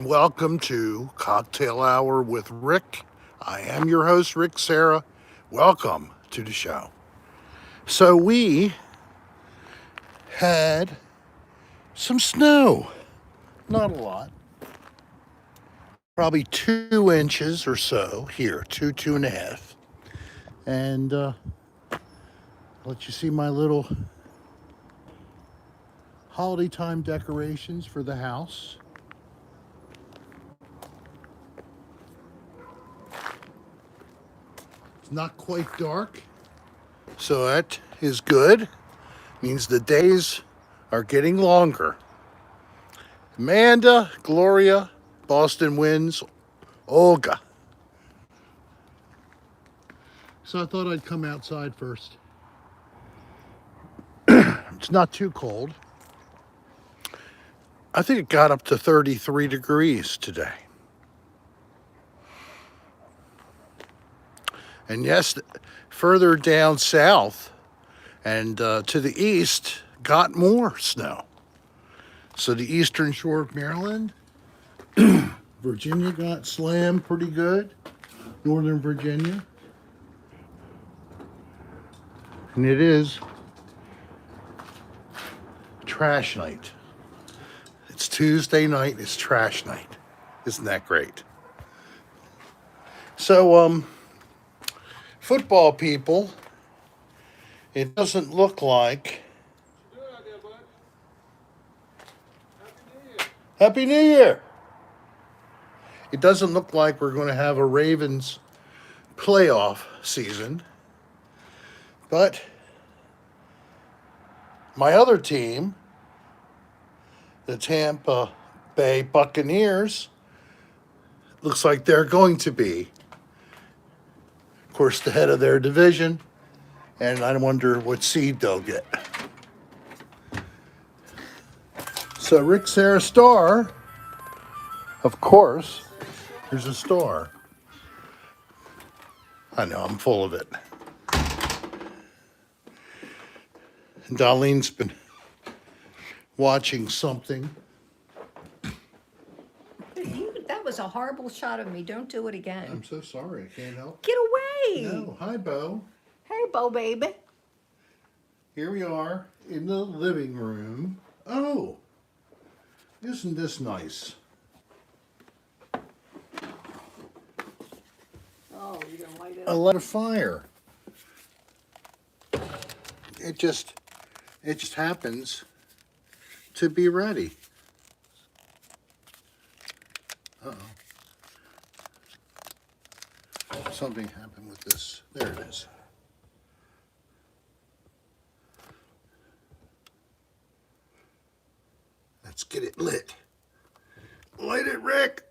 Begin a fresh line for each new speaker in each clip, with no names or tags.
Welcome to Cocktail Hour with Rick. I am your host, Rick Serra. Welcome to the show. So we had some snow. Not a lot. Probably 2 inches or so here, two and a half. And I'll let you see my little holiday time decorations for the house. It's not quite dark, so that is good. Means the days are getting longer. Amanda, Gloria, Boston wins, Olga. So I thought I'd come outside first. It's not too cold. I think it got up to 33 degrees today. And yes, further down south and to the east got more snow. So the eastern shore of Maryland, Virginia got slammed pretty good. Northern Virginia. And it is trash night. It's Tuesday night, it's trash night. Isn't that great? So, football people, it doesn't look like. Happy New Year! It doesn't look like we're going to have a Ravens playoff season. But my other team, the Tampa Bay Buccaneers, looks like they're going to be, of course, the head of their division. And I wonder what seed they'll get. So Rick Serra star, of course, there's a star. I know, I'm full of it. And Darlene's been watching something.
That was a horrible shot of me. Don't do it again.
I'm so sorry, I can't help.
Get away.
No, hi, Bo.
Hey, Bo, baby.
Here we are in the living room. Oh, isn't this nice?
Oh, you're gonna light it
I
up.
lit a fire. It just happens to be ready. Uh-oh. Something happened with this. There it is. Let's get it lit. Light it, Rick.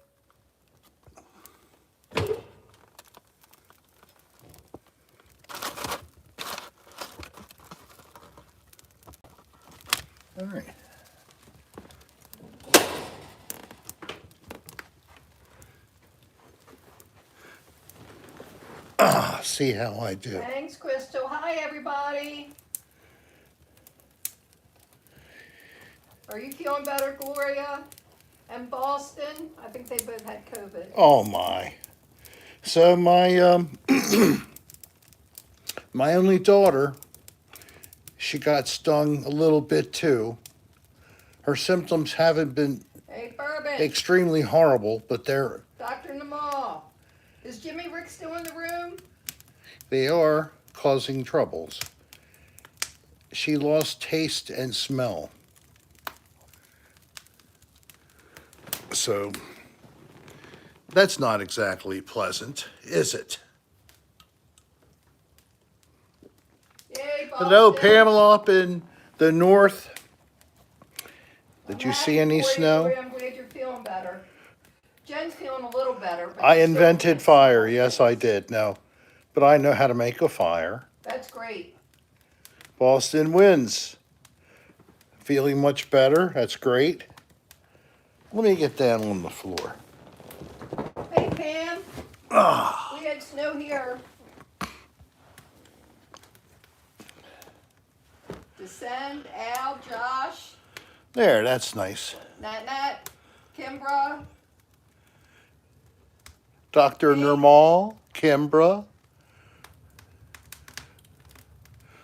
All right. See how I do.
Thanks, Crystal. Hi, everybody. Are you feeling better, Gloria? And Boston? I think they both had COVID.
Oh my. So my my only daughter, she got stung a little bit too. Her symptoms haven't been
Hey, Bourbon.
extremely horrible, but
Dr. Namal. Is Jimmy Rick still in the room?
they are causing troubles. She lost taste and smell. So that's not exactly pleasant, is it?
Yay, Boston.
Hello, Pamela up in the north. Did you
I'm
see
happy
any
for you,
snow?
Gloria. I'm glad you're feeling better. Jen's feeling a little better. But
I
you still
invented
can't
fire.
smell
Yes,
it.
I did. No, but I know how to make a fire.
That's great.
Boston wins. Feeling much better. That's great. Let me get down on the floor.
Hey, Pam.
Ah,
We had snow here. Descend, Al, Josh,
there, that's nice.
Nat, Kimbra,
Dr.
Pink.
Nirmal, Kimbra,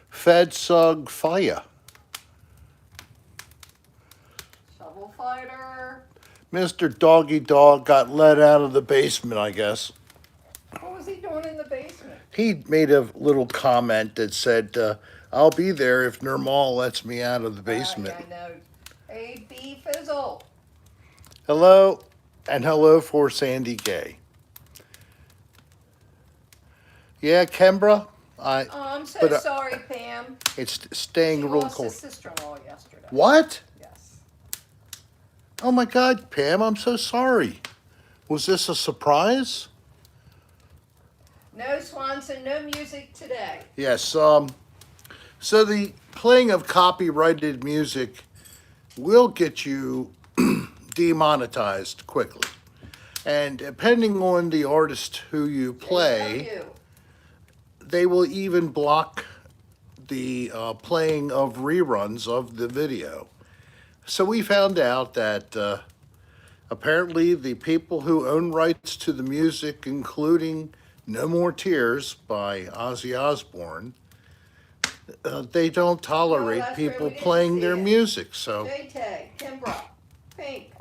Fedsug Faya,
Shovel Fighter.
Mr. Doggy Dog got let out of the basement, I guess.
What was he doing in the basement?
He made a little comment that said, I'll be there if Nirmal lets me out of the basement.
Yeah, I know. Hey, B Fizzle.
Hello, and hello for Sandy Gay. Yeah, Kimbra,
Oh, I'm so
But,
sorry, Pam.
it's staying
She
real
lost
cold.
his sister-in-law yesterday.
What?
Yes.
Oh my God, Pam, I'm so sorry. Was this a surprise?
No Swanson, no music today.
Yes, so the playing of copyrighted music will get you demonetized quickly. And depending on the artist who you play,
JW.
they will even block the playing of reruns of the video. So we found out that apparently the people who own rights to the music, including No More Tears by Ozzy Osbourne, they don't tolerate
that's right,
people
we didn't
playing
see
their
it.
music. So
J-Tay, Kimbra, Pink.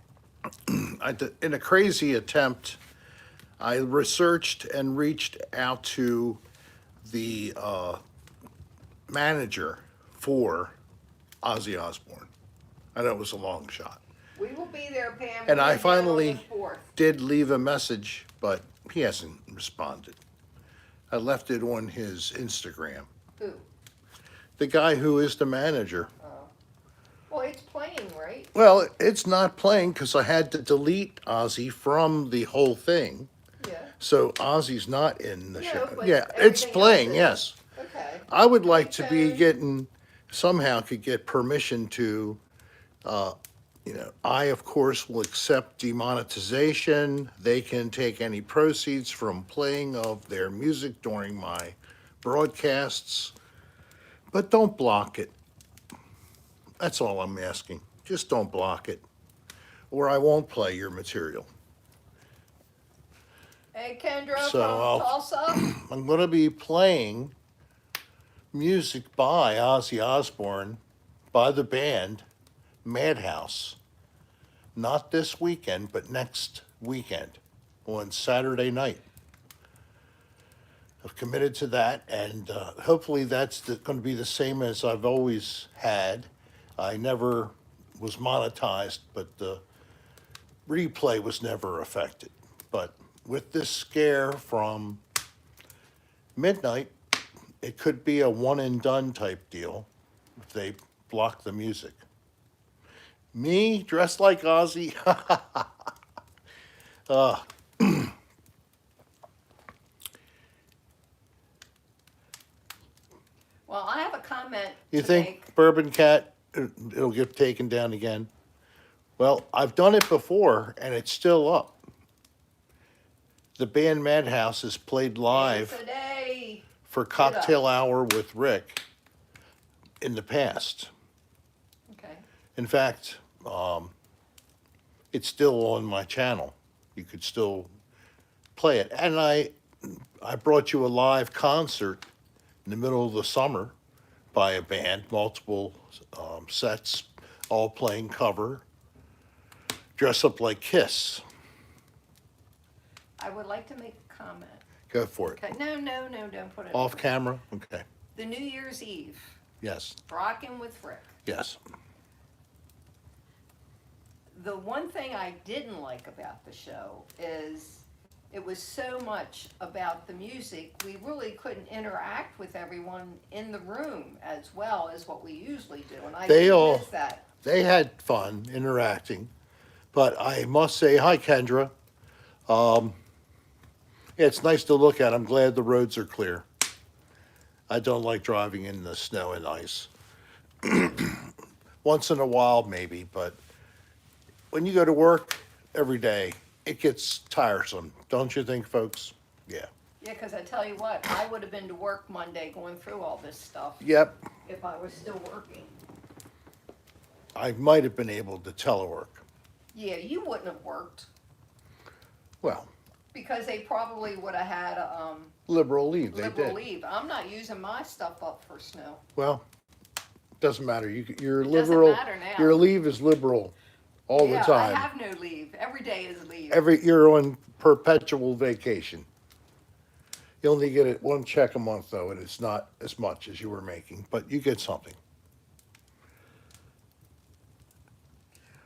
in a crazy attempt, I researched and reached out to the manager for Ozzy Osbourne. I know it was a long shot.
We will be there, Pam.
And
We're
I
down
finally
on the 4th.
did leave a message, but he hasn't responded. I left it on his Instagram.
Who?
The guy who is the manager.
Well, it's playing, right?
Well, it's not playing because I had to delete Ozzy from the whole thing.
Yeah.
So Ozzy's not in the
No,
show.
but
Yeah, it's
everything
playing,
else is.
yes.
Okay.
I would like to be
Ringtone.
getting, somehow could get permission to, I, of course, will accept demonetization. They can take any proceeds from playing of their music during my broadcasts, but don't block it. That's all I'm asking. Just don't block it, or I won't play your material.
Hey, Kendra
So
from Tulsa.
I'm going to be playing music by Ozzy Osbourne, by the band Madhouse. Not this weekend, but next weekend on Saturday night. I've committed to that, and hopefully that's going to be the same as I've always had. I never was monetized, but the replay was never affected. But with this scare from midnight, it could be a one and done type deal if they block the music. Me dressed like Ozzy?
Well, I have a comment
You
to
think
make.
Bourbon Cat, it'll get taken down again? Well, I've done it before and it's still up. The band Madhouse has played live
Today.
for Cocktail Hour with Rick in the past.
Okay.
In fact, it's still on my channel. You could still play it. And I brought you a live concert in the middle of the summer by a band, multiple sets, all playing cover, dress up like Kiss.
I would like to make a comment.
Go for it.
Okay. No, don't put it
Off camera? Okay.
The New Year's Eve.
Yes.
Rockin' with Rick.
Yes.
The one thing I didn't like about the show is it was so much about the music, we really couldn't interact with everyone in the room as well as what we usually do, and I did miss that.
They had fun interacting, but I must say, hi, Kendra. Yeah, it's nice to look at. I'm glad the roads are clear. I don't like driving in the snow and ice. Once in a while, maybe, but when you go to work every day, it gets tiresome, don't you think, folks? Yeah.
Yeah, because I tell you what, I would have been to work Monday going through all this stuff
Yep.
if I was still working.
I might have been able to telework.
Yeah, you wouldn't have worked.
Well,
Because they probably would have had a
Liberal leave, they
liberal
did.
leave. I'm not using my stuff up for snow.
Well, doesn't matter. You're
It doesn't
liberal.
matter
Your
now.
leave is liberal all the
Yeah, I
time.
have no leave. Every day is leave.
You're on perpetual vacation. You only get it one check a month though, and it's not as much as you were making, but you get something.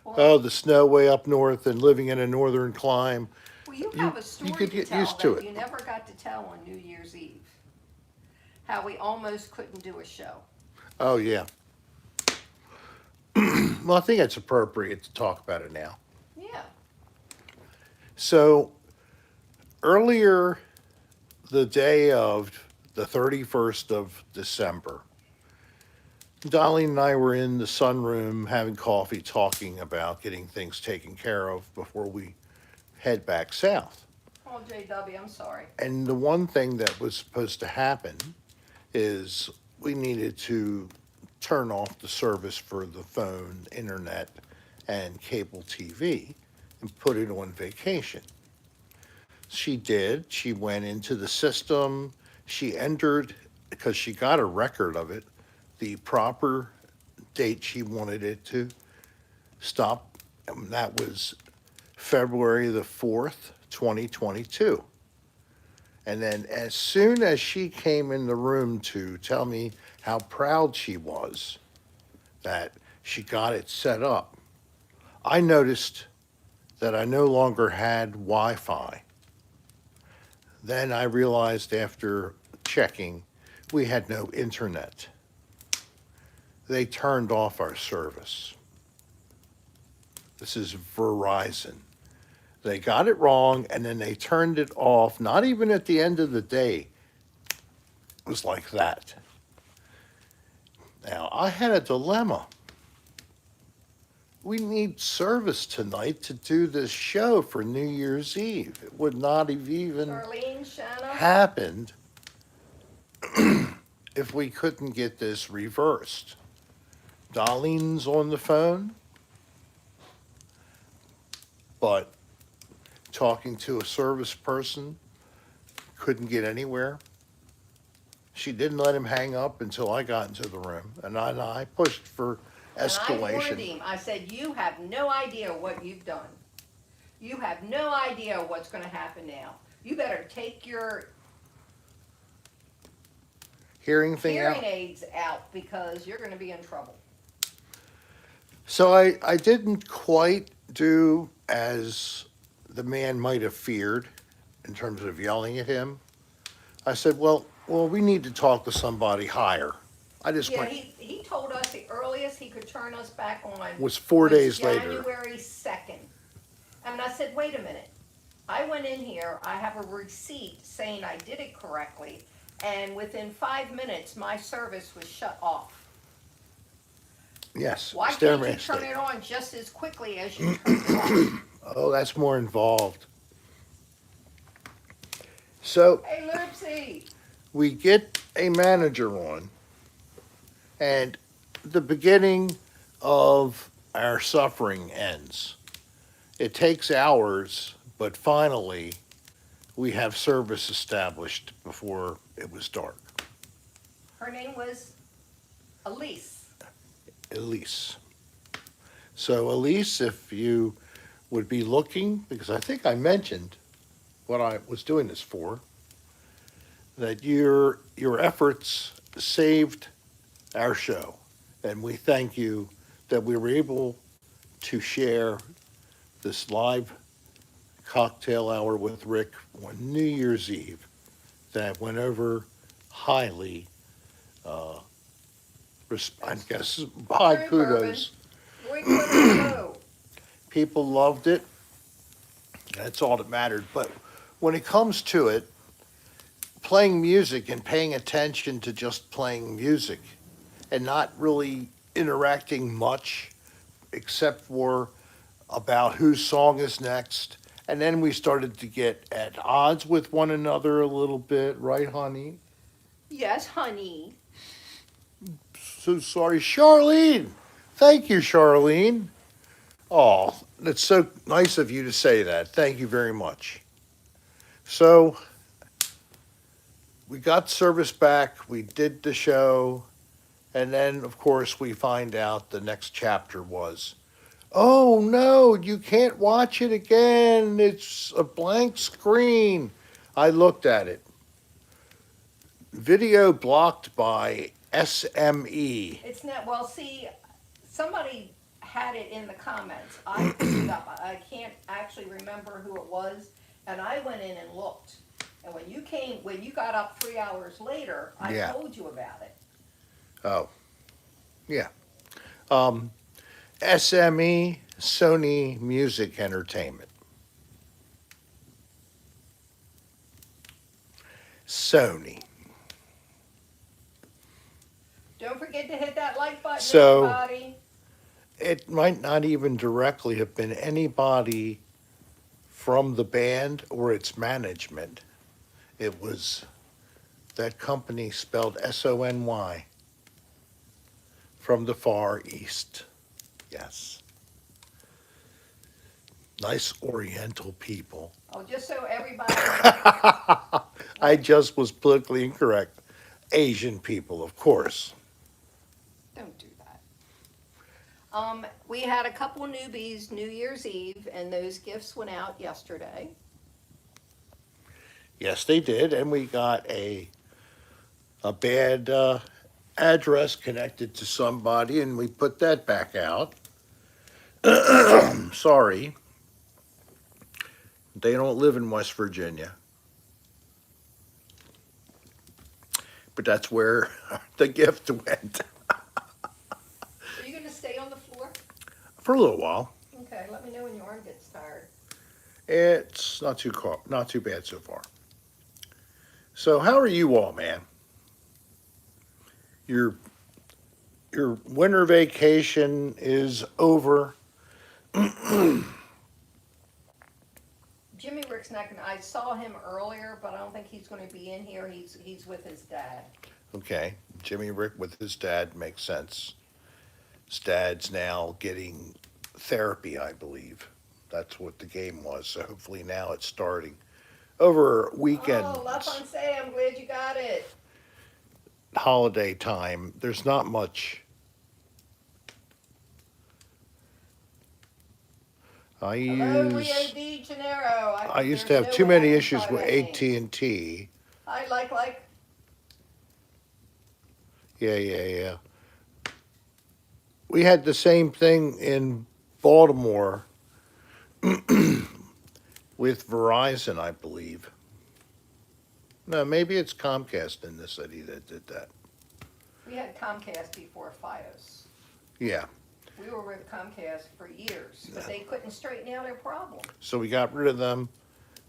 Well,
Oh, the snow way up north and living in a northern clime.
well, you
You
have a story
could
to
get
tell
used to
that
it.
you never got to tell on New Year's Eve. How we almost couldn't do a show.
Oh yeah. Well, I think it's appropriate to talk about it now.
Yeah.
So earlier, the day of the 31st of December, Dolly and I were in the sunroom having coffee, talking about getting things taken care of before we head back south.
Oh, JW, I'm sorry.
And the one thing that was supposed to happen is we needed to turn off the service for the phone, internet, and cable TV and put it on vacation. She did. She went into the system. She entered, because she got a record of it, the proper date she wanted it to stop. And that was February the 4th, 2022. And then as soon as she came in the room to tell me how proud she was that she got it set up, I noticed that I no longer had Wi-Fi. Then I realized after checking, we had no internet. They turned off our service. This is Verizon. They got it wrong and then they turned it off, not even at the end of the day. It was like that. Now, I had a dilemma. We need service tonight to do this show for New Year's Eve. It would not have even
Charlene, Shanna.
happened if we couldn't get this reversed. Darlene's on the phone, but talking to a service person, couldn't get anywhere. She didn't let him hang up until I got into the room, and I pushed for
And I warned
escalation.
him. I said, you have no idea what you've done. You have no idea what's going to happen now. You better take your
Hearing thing
hearing
out.
aids out because you're going to be in trouble.
So I didn't quite do as the man might have feared in terms of yelling at him. I said, well, we need to talk to somebody higher. I just
Yeah,
went,
he told us the earliest he could turn us back on
was 4 days later.
January 2nd. And I said, wait a minute. I went in here, I have a receipt saying I did it correctly, and within 5 minutes, my service was shut off.
Yes,
Why can't you
Stairmaster.
turn it on just as quickly as you turn it off?
Oh, that's more involved. So
Hey, Lipsy!
we get a manager on, and the beginning of our suffering ends. It takes hours, but finally, we have service established before it was dark.
Her name was Elise.
Elise. So Elise, if you would be looking, because I think I mentioned what I was doing this for, that your efforts saved our show. And we thank you that we were able to share this live cocktail hour with Rick on New Year's Eve that went over highly, I guess, high
True,
kudos.
Boy, couldn't go.
People loved it. That's all that mattered. But when it comes to it, playing music and paying attention to just playing music and not really interacting much except for about whose song is next. And then we started to get at odds with one another a little bit, right, honey?
Yes, honey.
So sorry. Charlene! Thank you, Charlene. Oh, it's so nice of you to say that. Thank you very much. So we got service back. We did the show. And then, of course, we find out the next chapter was, oh no, you can't watch it again. It's a blank screen. I looked at it. Video blocked by SME.
It's not, well, see, somebody had it in the comments. I picked it up. I can't actually remember who it was, and I went in and looked. And when you got up 3 hours later, I
Yeah.
told you about it.
Oh, yeah. Um, SME, Sony Music Entertainment. Sony.
Don't forget to hit that like button,
So-
everybody.
It might not even directly have been anybody from the band or its management. It was that company spelled SONY from the Far East. Yes. Nice Oriental people.
Oh, just so everybody,
I just was politically incorrect. Asian people, of course.
don't do that. We had a couple newbies New Year's Eve, and those gifts went out yesterday.
Yes, they did, and we got a bad address connected to somebody, and we put that back out. Sorry, they don't live in West Virginia, but that's where the gift went
Are you gonna stay on the floor?
for a little while.
Okay, let me know when your arm gets tired.
It's not too bad so far. So, how are you all, man? Your winter vacation is over.
Jimmy Rick's not gonna, I saw him earlier, but I don't think he's gonna be in here. He's with his dad.
Okay, Jimmy Rick with his dad makes sense. His dad's now getting therapy, I believe. That's what the game was. So hopefully now it's starting. Over weekends,
Oh, La Fonse, I'm glad you got it.
holiday time, there's not much.
Hello, Rio de Janeiro.
I used to
there's
have
no
too
way I
many
can
issues
try
with
that name.
AT&T.
I like.
Yeah. We had the same thing in Baltimore with Verizon, I believe. No, maybe it's Comcast in the city that did that.
We had Comcast before Fios.
Yeah,
We were with Comcast for years, but they couldn't straighten out their problem.
so we got rid of them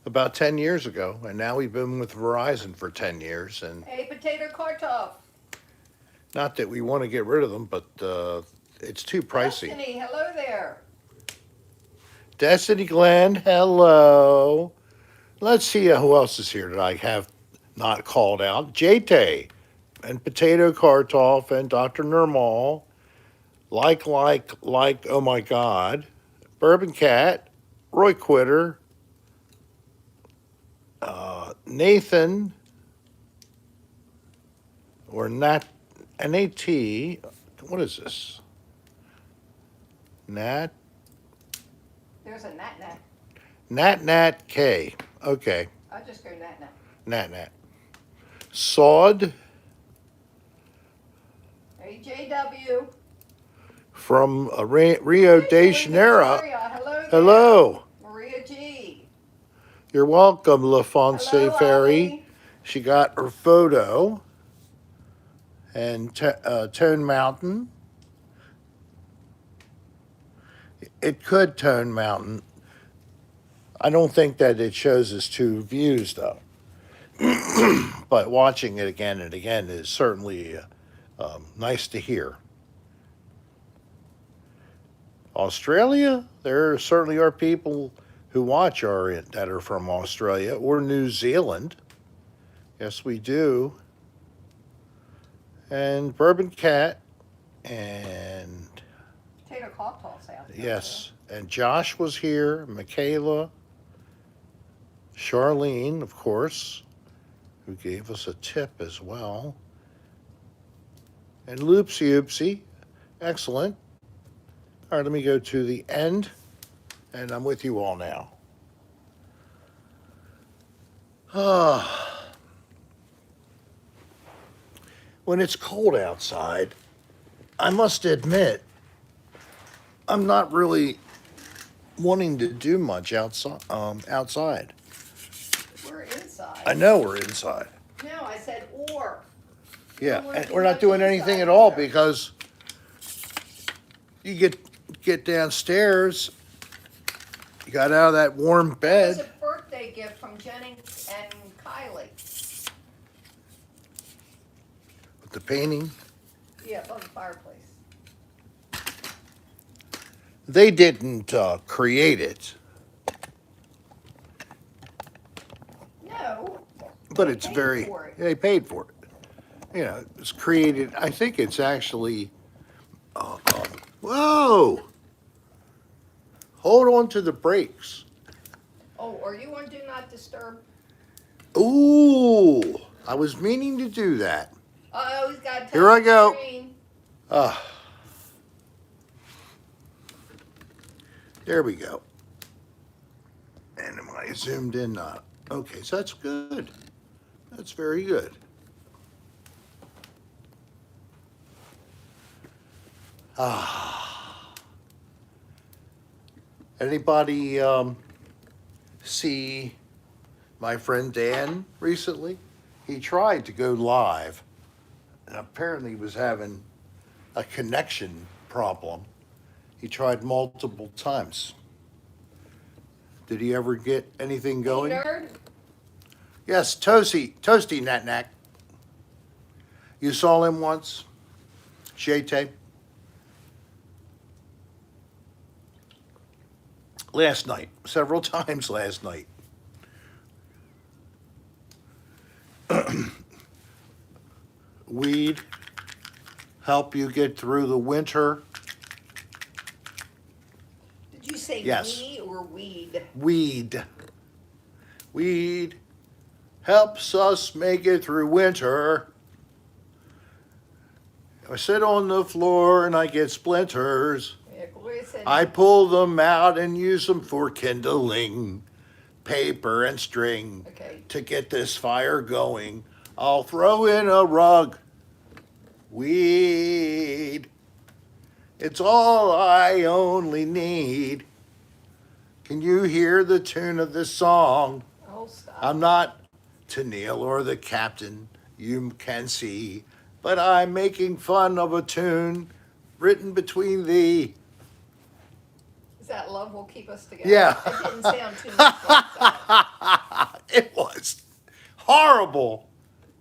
about 10 years ago, and now we've been with Verizon for 10 years. And
Hey, Potato Kartoff.
not that we want to get rid of them, but it's too pricey.
Destiny, hello there.
Destiny Glenn, hello. Let's see who else is here that I have not called out. JT and Potato Kartoff and Dr. Nirmal. Like, oh my God. Bourbon Cat, Roy Quitter, Nathan, or Nat, N-A-T, what is this? Nat
There's a Nat.
Nat K. Okay,
I'll just go Nat.
Nat. Sawed
Hey, JW.
from Rio de Janeiro.
Victoria, hello there.
Hello.
Maria G.
You're welcome, LaFonce
Hello,
Ferry.
Ollie.
She got her photo. And Tone Mountain. It could Tone Mountain. I don't think that it shows us 2 views, though. But watching it again and again is certainly nice to hear. Australia, there certainly are people who watch that are from Australia or New Zealand. Yes, we do. And Bourbon Cat and
Potato Kartoff's out there.
yes, and Josh was here, Michaela, Charlene, of course, who gave us a tip as well. And Loopsy Oopsie, excellent. All right, let me go to the end, and I'm with you all now. When it's cold outside, I must admit, I'm not really wanting to do much outside.
We're inside.
I know we're inside.
No, I said or.
Yeah,
Don't wanna
and
do
we're not
much
doing
inside
anything at all
either.
because you get downstairs, you got out of that warm
That was
bed.
a birthday gift from Jennings and Kylie.
With the painting.
Yeah, above the fireplace.
They didn't create it,
No.
but
They
it's
paid
very.
for it.
They paid for it. You know, it's created. I think it's actually. Whoa! Hold on to the brakes.
Oh, are you on Do Not Disturb?
Ooh! I was meaning to do that.
Oh, he's got to touch
Here I
the
go.
screen.
There we go. And am I zoomed in? Okay, so that's good. That's very good. Anybody see my friend Dan recently? He tried to go live, and apparently he was having a connection problem. He tried multiple times. Did he ever get anything going?
Hey, nerd.
Yes, Toasty Nat Nack. You saw him once? Shete? Last night, several times last night. Weed help you get through the winter.
Did you say
Yes.
we or weed?
Weed helps us make it through winter. I sit on the floor and I get splinters.
Yeah, Gloria said.
I pull them out and use them for kindling, paper and string.
Okay.
To get this fire going, I'll throw in a rug. Weed. It's all I only need. Can you hear the tune of this song?
Oh, stop.
I'm not Tennille or the captain, you can see, but I'm making fun of a tune written between thee.
Is that love will keep us together?
Yeah.
It didn't sound too much like that.
It was horrible.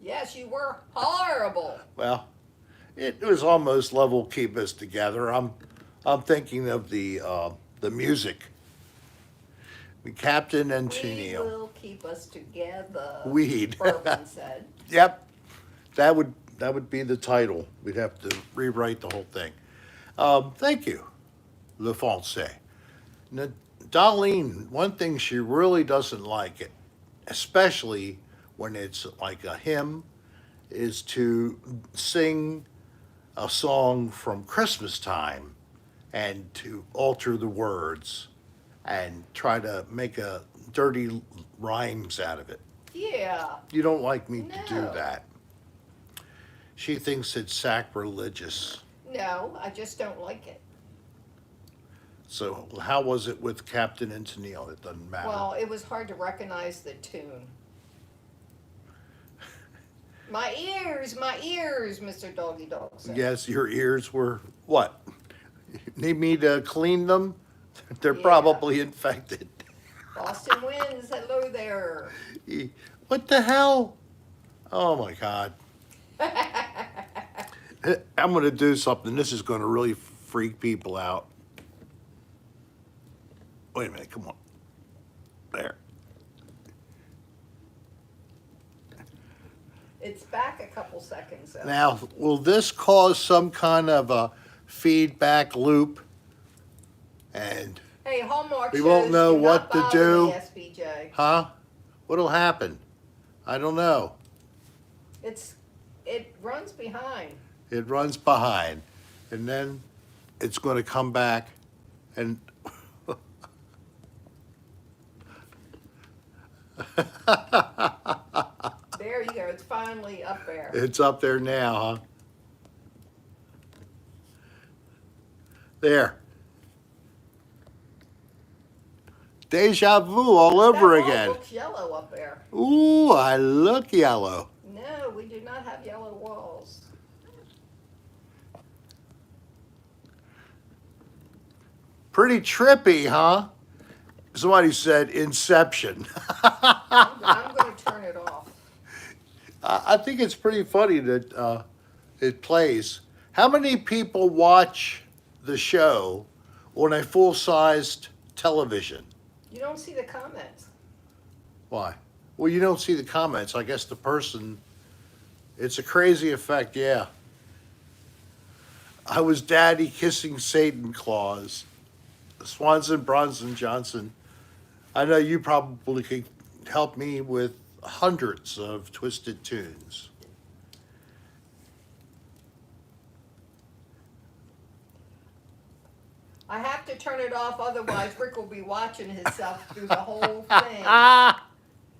Yes, you were horrible.
Well, it was almost love will keep us together. I'm thinking of the music. The captain and
We
Tennille.
will keep us together.
Weed.
Bourbon said.
Yep, that would be the title. We'd have to rewrite the whole thing. Thank you, Le Français. Now, Darlene, one thing she really doesn't like it, especially when it's like a hymn, is to sing a song from Christmas time and to alter the words and try to make a dirty rhymes out of it.
Yeah.
You don't like me to do
No.
that. She thinks it's sacrilegious.
No, I just don't like it.
So how was it with Captain and Tennille? It doesn't matter.
Well, it was hard to recognize the tune. My ears, Mr. Doggy Dog said.
Yes, your ears were what? Need me to clean them? They're
Yeah.
probably infected.
Boston Winds, hello there.
What the hell? Oh my God. I'm going to do something. This is going to really freak people out. Wait a minute, come on. There.
It's back a couple seconds though.
Now, will this cause some kind of a feedback loop? And,
Hey, Hallmark
We
shows
won't know
do
what
not
to
bother
do.
me, SBJ.
huh? What'll happen? I don't know.
It runs behind.
It runs behind, and then it's going to come back, and
There you go. It's finally up there.
it's up there now, huh? There. Deja vu all over
That wall
again.
looks yellow up there.
Ooh, I look yellow.
No, we do not have yellow walls.
Pretty trippy, huh? Somebody said Inception.
I'm going to turn it off.
I think it's pretty funny that it plays. How many people watch the show on a full-sized television?
You don't see the comments.
Why? Well, you don't see the comments. I guess the person, it's a crazy effect, yeah. I was daddy kissing Satan Claus. Swanson, Bronson, Johnson. I know you probably could help me with hundreds of twisted tunes.
I have to turn it off, otherwise Rick will be watching himself through the whole thing.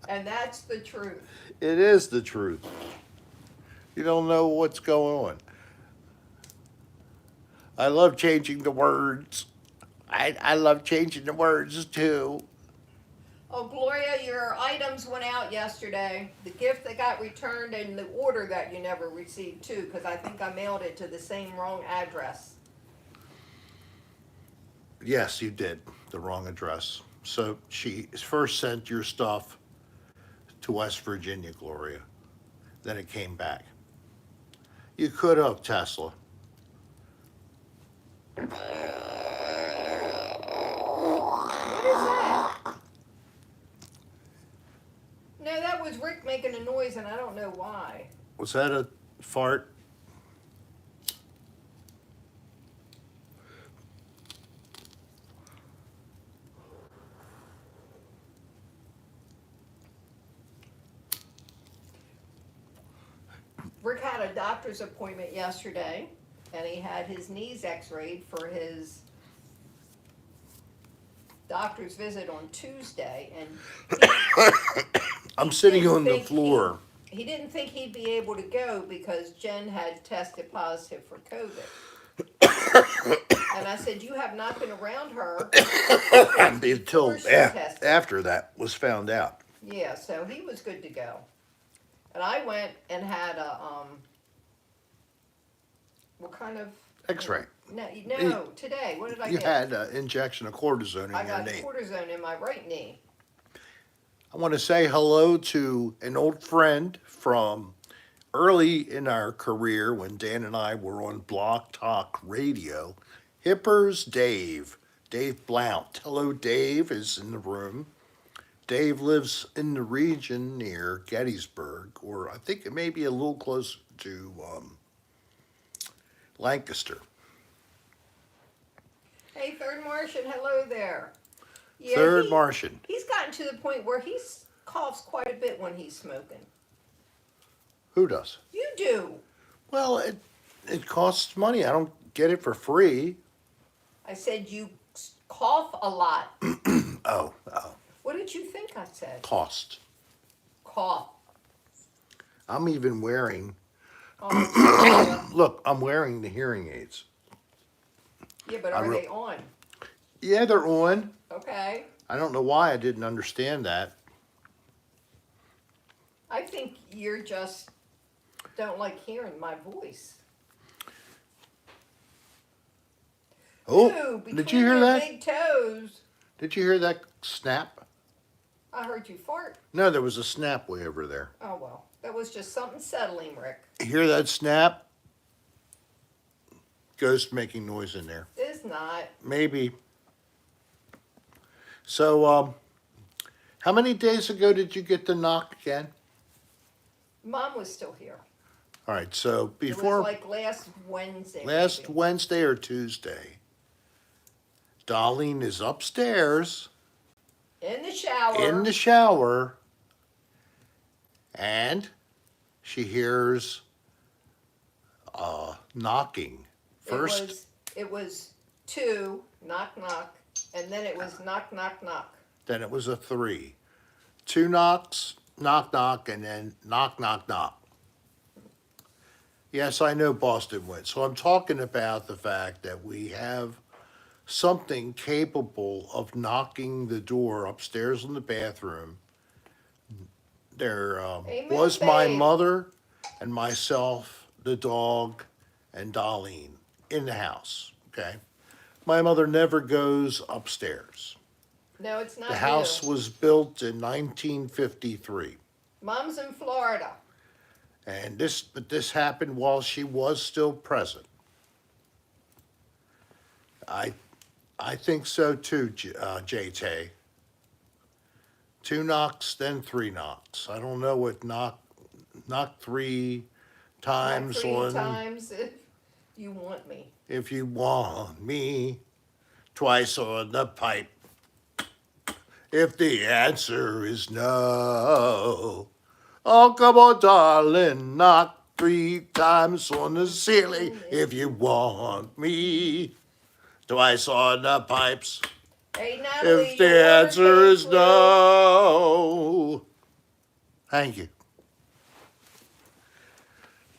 And that's the truth.
It is the truth. You don't know what's going on. I love changing the words. I love changing the words too.
Oh, Gloria, your items went out yesterday. The gift that got returned and the order that you never received too, because I think I mailed it to the same wrong address.
Yes, you did. The wrong address. So she first sent your stuff to West Virginia, Gloria. Then it came back. You could have, Tesla.
What is that? No, that was Rick making a noise and I don't know why.
Was that a fart?
Rick had a doctor's appointment yesterday and he had his knees x-rayed for his doctor's visit on Tuesday, and
I'm sitting
didn't
on the
think
floor.
he didn't think he'd be able to go because Jen had tested positive for COVID. And I said, you have not been around her
Until
before she tested.
after that was found out.
Yeah, so he was good to go. And I went and had a, what kind of?
X-ray.
No, today, what did I
You
get?
had an injection of cortisone in
I
your
got
knee.
cortisone in my right knee.
I want to say hello to an old friend from early in our career when Dan and I were on Block Talk Radio. Hippers Dave Blount. Hello, Dave is in the room. Dave lives in the region near Gettysburg, or I think it may be a little close to Lancaster.
Hey, Third Martian, hello there. Yeah,
Third Martian.
He's gotten to the point where he coughs quite a bit when he's smoking.
Who does?
You do.
Well, it costs money. I don't get it for free.
I said you cough a lot.
Oh,
What did you think I said?
cost.
Cough.
I'm even wearing,
Oh,
look, I'm wearing the hearing aids.
yeah, but are they on?
Yeah, they're on.
Okay.
I don't know why I didn't understand that.
I think you're just don't like hearing my voice.
Oh,
Ew,
did
between
you hear
your
that?
big toes.
Did you hear that snap?
I heard you fart.
No, there was a snap way over there.
Oh, well. That was just something settling, Rick.
Hear that snap? Ghost making noise in there.
It's not.
Maybe. So, how many days ago did you get the knock again?
Mom was still here.
All right, so
It
before
was like last Wednesday.
last
maybe.
Wednesday or Tuesday, Darlene is upstairs
In the shower.
in the shower and she hears knocking. First,
It was two, knock, knock, and then it was knock, knock, knock.
then it was a three. Two knocks, knock, knock, and then knock, knock, knock. Yes, I know Boston went. So I'm talking about the fact that we have something capable of knocking the door upstairs in the bathroom. There
Amen,
was my
babe.
mother and myself, the dog, and Darlene in the house. Okay. My mother never goes upstairs.
No, it's not
The house
you.
was built in 1953.
Mom's in Florida.
And this happened while she was still present. I think so too, JT. Two knocks, then three knocks. I don't know what knock three times
Knock three
on
times if you want me.
if you want me, twice on the pipe. If the answer is no, oh come on, darling, knock three times on the ceiling if you want me, twice on the pipes.
Hey, Natalie,
If the
your order
answer
came
is
through.
no. Thank you.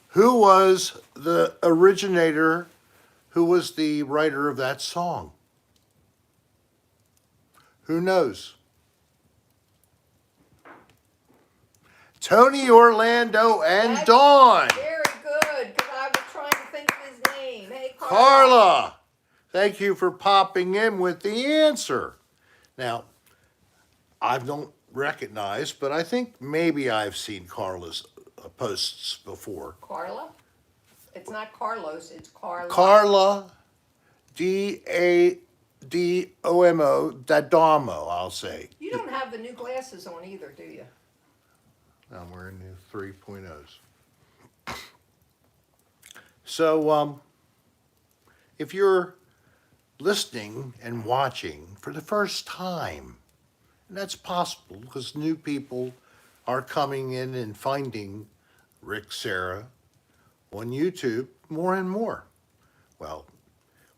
Who was the originator? Who was the writer of that song? Who knows? Tony Orlando and
That's
Dawn.
Very good, because I was trying to think of his name. Hey,
Carla, thank you for popping in with the answer. Now, I don't recognize, but I think maybe I've seen Carla's posts before.
Carla? It's not Carlos, it's Carla.
Carla, Dadomo, Dadamo, I'll say.
You don't have the new glasses on either, do you?
I'm wearing new 3.0s. So, if you're listening and watching for the first time, and that's possible because new people are coming in and finding Rick Serra on YouTube more and more. Well,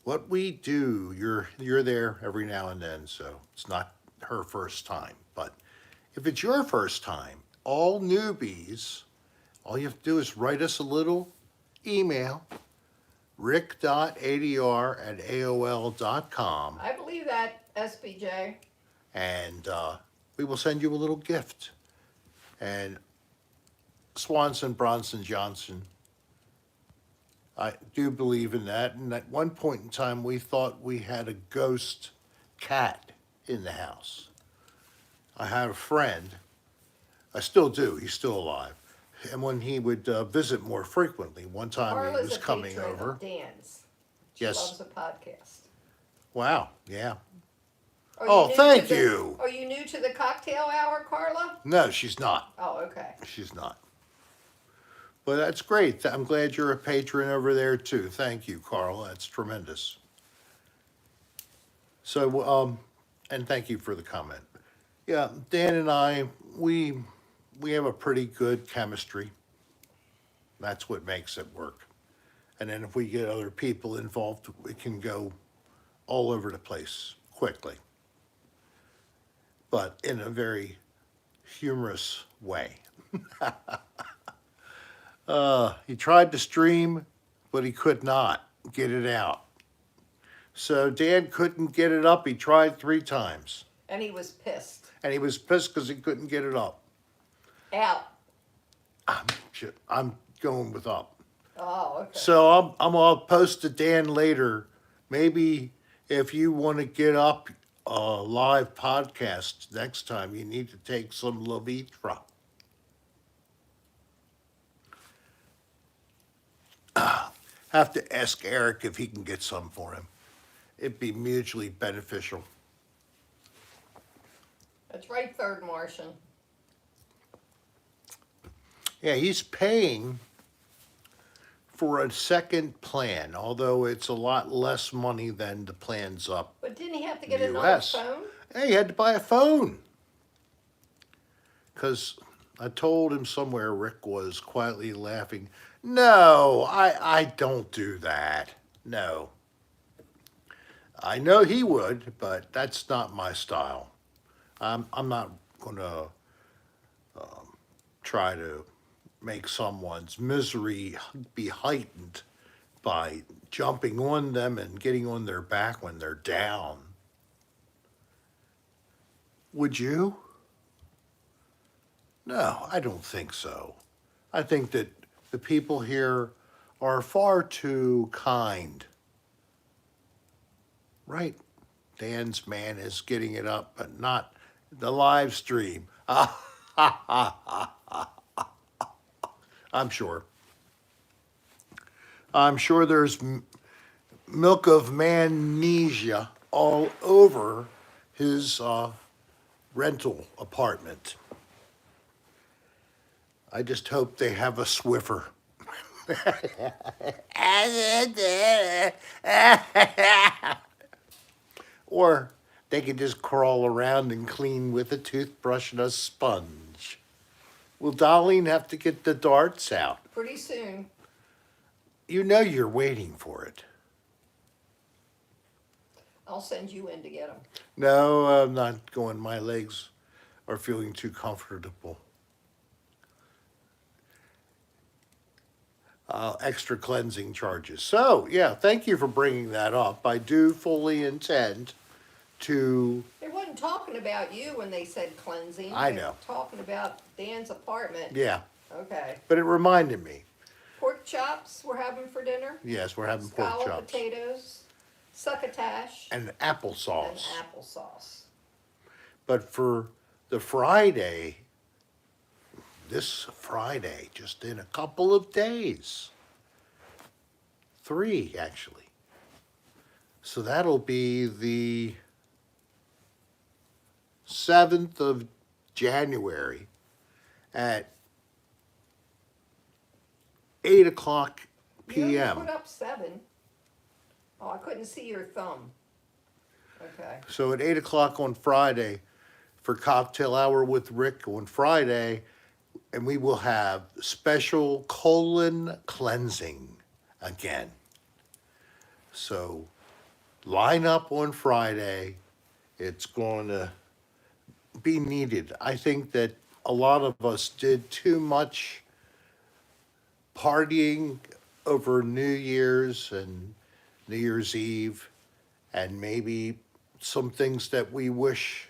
what we do, you're there every now and then, so it's not her first time. But if it's your first time, all newbies, all you have to do is write us a little email, rick.adr@aol.com,
I believe that, SBJ.
and we will send you a little gift. And Swanson, Bronson, Johnson, I do believe in that. And at one point in time, we thought we had a ghost cat in the house. I had a friend, I still do, he's still alive. And when he would visit more frequently, one time he
Carla's
was
a
coming
patron
over.
of Dan's. She
Yes.
loves the podcast.
Wow, yeah.
Are
Oh,
new to
thank
the-
you.
Are you new to the cocktail hour, Carla?
No, she's not.
Oh, okay.
She's not. But that's great. I'm glad you're a patron over there too. Thank you, Carla. That's tremendous. So, and thank you for the comment. Yeah, Dan and I, we have a pretty good chemistry. That's what makes it work. And then if we get other people involved, we can go all over the place quickly, but in a very humorous way. He tried to stream, but he could not get it out. So Dan couldn't get it up. He tried 3 times,
And he was pissed.
and he was pissed because he couldn't get it up.
Out.
I'm going with up.
Oh, okay.
So I'm gonna post to Dan later. Maybe if you want to get up a live podcast next time, you need to take some Levitra. Have to ask Eric if he can get some for him. It'd be mutually beneficial.
That's right, Third Martian.
Yeah, he's paying for a second plan, although it's a lot less money than the plans up.
But didn't he have to get another
US.
phone?
Hey, he had to buy a phone because I told him somewhere Rick was quietly laughing. No, I don't do that. No. I know he would, but that's not my style. I'm not going to try to make someone's misery be heightened by jumping on them and getting on their back when they're down. Would you? No, I don't think so. I think that the people here are far too kind. Right. Dan's man is getting it up, but not the live stream. I'm sure. I'm sure there's milk of magnesia all over his rental apartment. I just hope they have a Swiffer. Or they can just crawl around and clean with a toothbrush and a sponge. Will Darlene have to get the darts out?
Pretty soon.
You know you're waiting for it.
I'll send you in to get them.
No, I'm not going. My legs are feeling too comfortable. Extra cleansing charges. So, yeah, thank you for bringing that up. I do fully intend to.
They wasn't talking about you when they said cleansing.
I
They were
know.
talking about Dan's apartment.
Yeah,
Okay.
but it reminded me.
Pork chops we're having for dinner.
Yes, we're having pork
Scalloped
chops
potatoes, succotash,
and
and
applesauce.
applesauce.
But for the Friday, this Friday, just in a couple of days, 3 actually. So that'll be the 7th of January at 8 o'clock
You only
p.m.
put up 7. Oh, I couldn't see your thumb. Okay.
So at 8 o'clock on Friday for cocktail hour with Rick on Friday, and we will have special colon cleansing again. So line up on Friday. It's going to be needed. I think that a lot of us did too much partying over New Year's and New Year's Eve, and maybe some things that we wish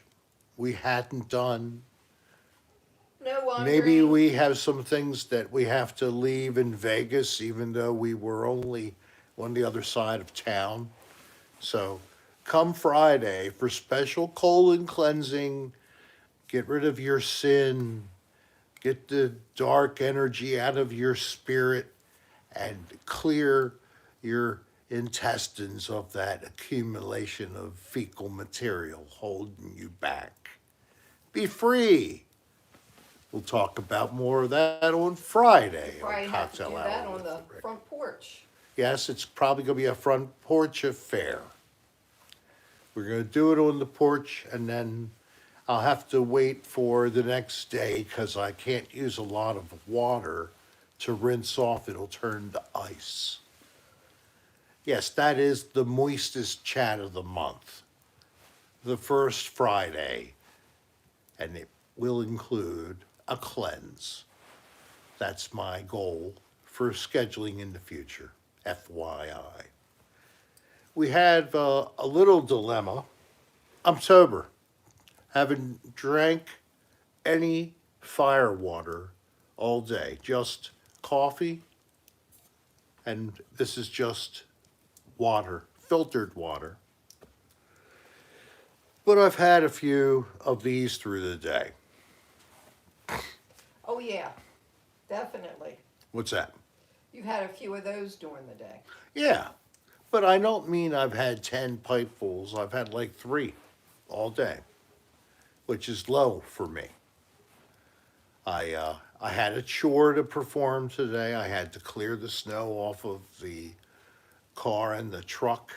we hadn't done.
No wandering.
Maybe we have some things that we have to leave in Vegas, even though we were only on the other side of town. So come Friday for special colon cleansing, get rid of your sin, get the dark energy out of your spirit, and clear your intestines of that accumulation of fecal material holding you back. Be free. We'll talk about more of that on Friday.
Probably
on
have to do
Cocktail
that
Hour
on
with
the
Rick.
front porch.
Yes, it's probably going to be a front porch affair. We're going to do it on the porch, and then I'll have to wait for the next day because I can't use a lot of water to rinse off. It'll turn to ice. Yes, that is the moistest chat of the month, the first Friday, and it will include a cleanse. That's my goal for scheduling in the future, FYI. We had a little dilemma. I'm sober, haven't drank any fire water all day, just coffee, and this is just water, filtered water. But I've had a few of these through the day.
Oh, yeah. Definitely.
What's that?
You've had a few of those during the day.
Yeah, but I don't mean I've had 10 pipefuls. I've had like 3 all day, which is low for me. I had a chore to perform today. I had to clear the snow off of the car and the truck.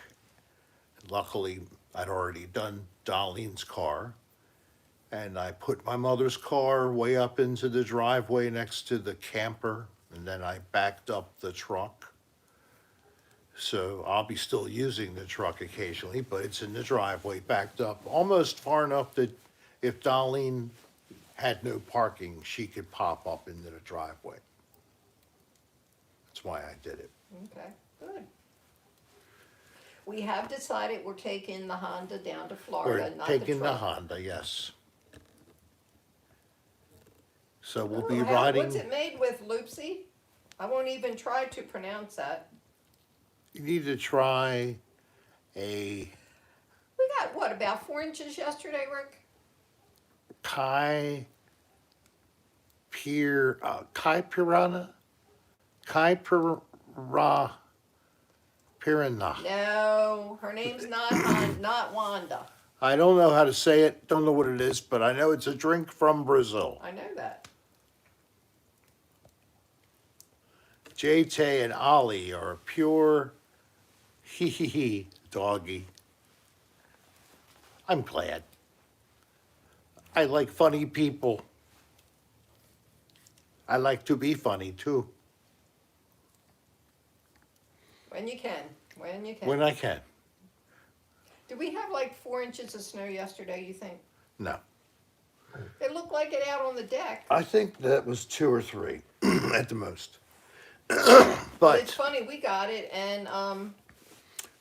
Luckily, I'd already done Darlene's car. And I put my mother's car way up into the driveway next to the camper, and then I backed up the truck. So I'll be still using the truck occasionally, but it's in the driveway, backed up, almost far enough that if Darlene had no parking, she could pop up into the driveway. That's why I did it.
Okay, good. We have decided we're taking the Honda down to Florida,
We're
not
taking the
truck.
Honda, yes. So we'll
Oh,
be
What's
riding,
it made with, Loopsy? I won't even try to pronounce that.
you need to try a
We got, what, about 4 inches yesterday, Rick?
Kai Piranha? Kai Piranha.
No, her name's not not Wanda.
I don't know how to say it, don't know what it is, but I know it's a drink from Brazil.
I know that.
JT and Ollie are a pure hee doggy. I'm glad. I like funny people. I like to be funny too,
When you can, when you can.
when I can.
Did we have like 4 inches of snow yesterday, you think?
No.
It looked like it out on the deck.
I think that was 2 or 3 at the most.
But
But
it's funny, we got it, and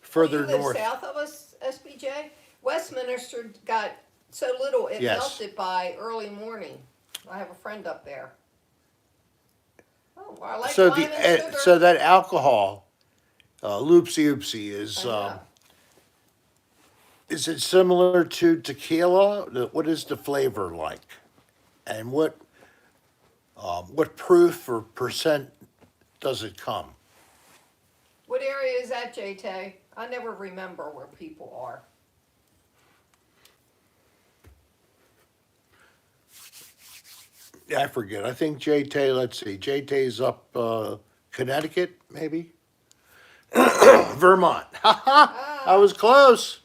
further
you live
north,
south of us, SBJ. Westminster got so little it
Yes.
melted by early morning. I have a friend up there. Oh, I like
so
lime and sugar.
so that alcohol, loopsy oopsie,
I
is it similar to tequila? What is the flavor like? And what proof or percent does it come?
What area is that, JT? I never remember where people are.
Yeah, I forget. I think JT, let's see, JT's up Connecticut, maybe? Vermont. Ha ha! I was close.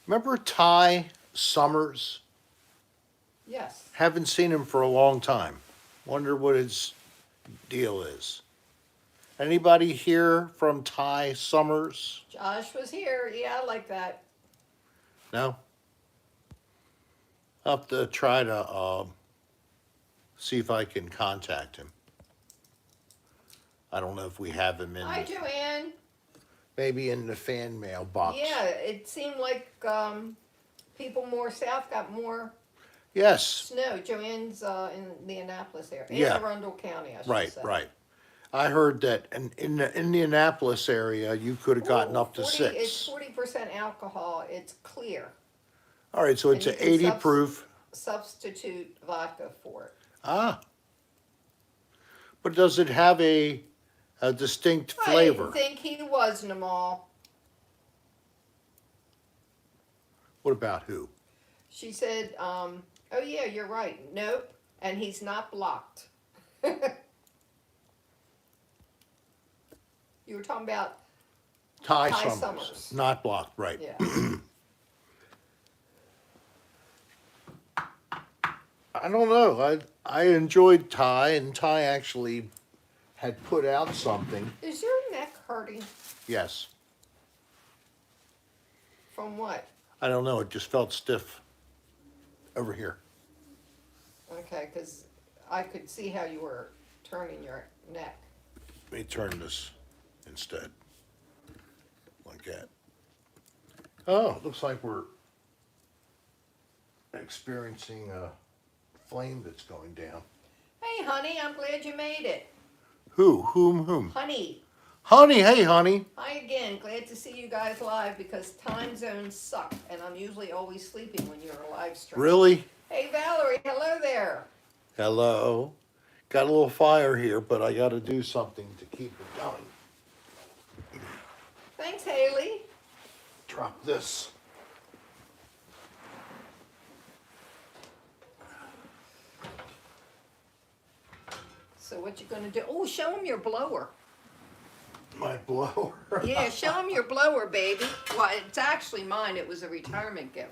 Remember Ty Summers?
Yes.
Haven't seen him for a long time. Wonder what his deal is. Anybody here from Ty Summers?
Josh was here. Yeah, I like that.
No? I'll have to try to see if I can contact him. I don't know if we have him in,
Hi, Joanne.
maybe in the fan mail box.
Yeah, it seemed like people more south got more
Yes,
snow. Joanne's in the Annapolis area.
Yeah.
In Arundel County, I should
right,
say.
right. I heard that in the Indianapolis area, you could have gotten
Ooh,
up to
40
6.
It's 40% alcohol. It's clear.
All right, so it's
And
an
you can
80 proof.
Substitute vodka for it.
Ah. But does it have a distinct flavor?
I didn't think he was, Namal.
What about who?
She said, oh yeah, you're right. Nope. And he's not blocked. You were talking about,
Ty
Ty
Summers.
Summers.
Not blocked, right.
yeah.
I don't know. I enjoyed Ty, and Ty actually had put out something.
Is your neck hurting
Yes.
from what?
I don't know. It just felt stiff over here.
Okay, because I could see how you were turning your neck.
Let me turn this instead. Like that. Oh, it looks like we're experiencing a flame that's going down.
Hey, honey, I'm glad you made it.
Whom?
Honey,
Honey, hey, honey.
hi again. Glad to see you guys live because time zones suck, and I'm usually always sleeping when you're a live stream.
Really?
Hey, Valerie, hello there.
Hello. Got a little fire here, but I got to do something to keep it going.
Thanks, Haley.
Drop this.
So what you gonna do? Oh, show them your blower.
My blower.
Yeah, show them your blower, baby. Well, it's actually mine. It was a retirement gift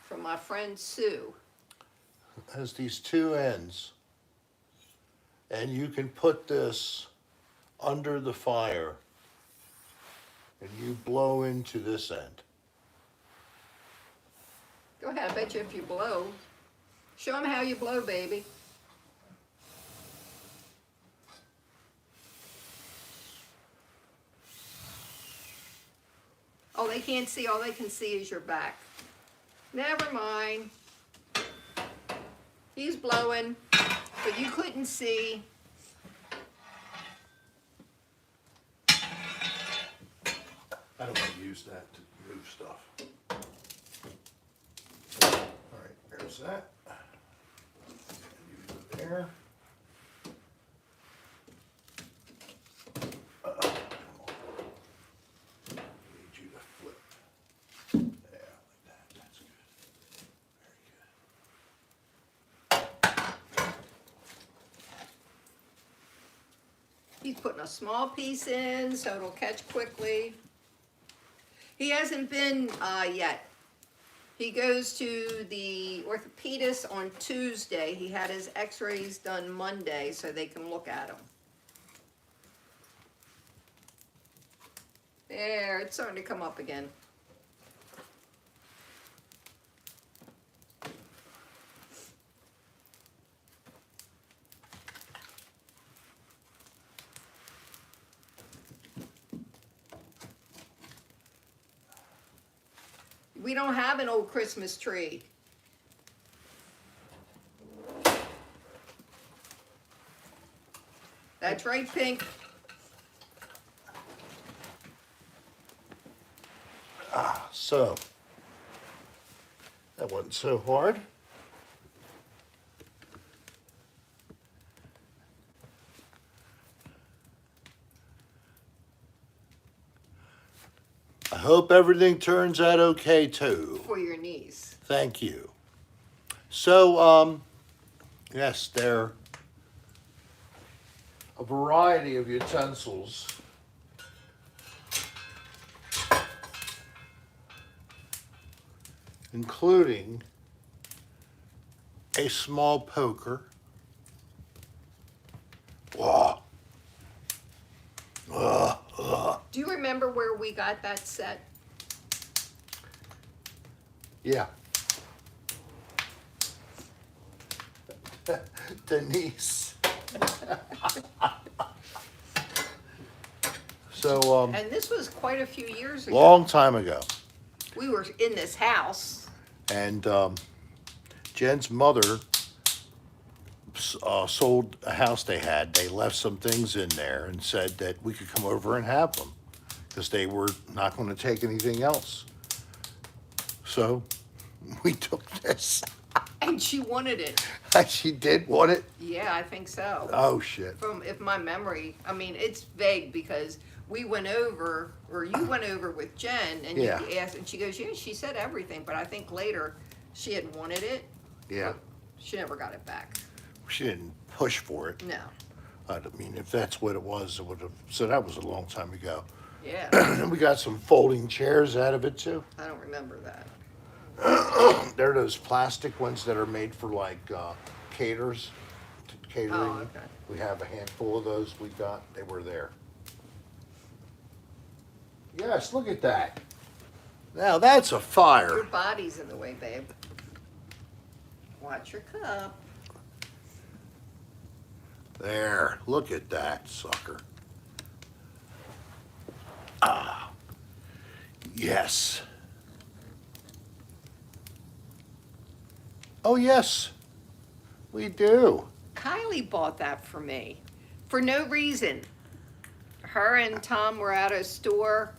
from my friend Sue.
Has these two ends, and you can put this under the fire, and you blow into this end.
Go ahead, I bet you if you blow. Show them how you blow, baby. Oh, they can't see. All they can see is your back. Never mind. He's blowing, but you couldn't see.
I don't want to use that to move stuff. All right, there's that. Use it there. Need you to flip. Yeah, like that. That's good. Very good.
He's putting a small piece in so it'll catch quickly. He hasn't been yet. He goes to the orthopedist on Tuesday. He had his x-rays done Monday so they can look at him. There, it's starting to come up again. We don't have an old Christmas tree. That's right, Pink.
So, that wasn't so hard. I hope everything turns out okay too.
For your niece.
Thank you. So, yes, there are a variety of utensils. Including a small poker. Whoa.
Do you remember where we got that set?
Yeah. Denise. So,
And this was quite a few years ago.
long time ago.
We were in this house.
And Jen's mother sold a house they had. They left some things in there and said that we could come over and have them because they were not going to take anything else. So we took this.
And she wanted it.
She did want it?
Yeah, I think so.
Oh, shit.
From, if my memory, I mean, it's vague because we went over, or you went over with Jen, and
Yeah.
you asked, and she goes, yeah, she said everything, but I think later she had wanted it.
Yeah.
But she never got it back.
She didn't push for it.
No.
I mean, if that's what it was, it would have. So that was a long time ago.
Yeah,
And we got some folding chairs out of it, too.
I don't remember that.
They're those plastic ones that are made for like catering.
Oh, okay.
We have a handful of those we got. They were there. Yes, look at that. Now that's a
Your
fire.
body's in the way, babe. Watch your cup.
There, look at that sucker. Ah, yes. Oh, yes, we do.
Kylie bought that for me for no reason. Her and Tom were at a store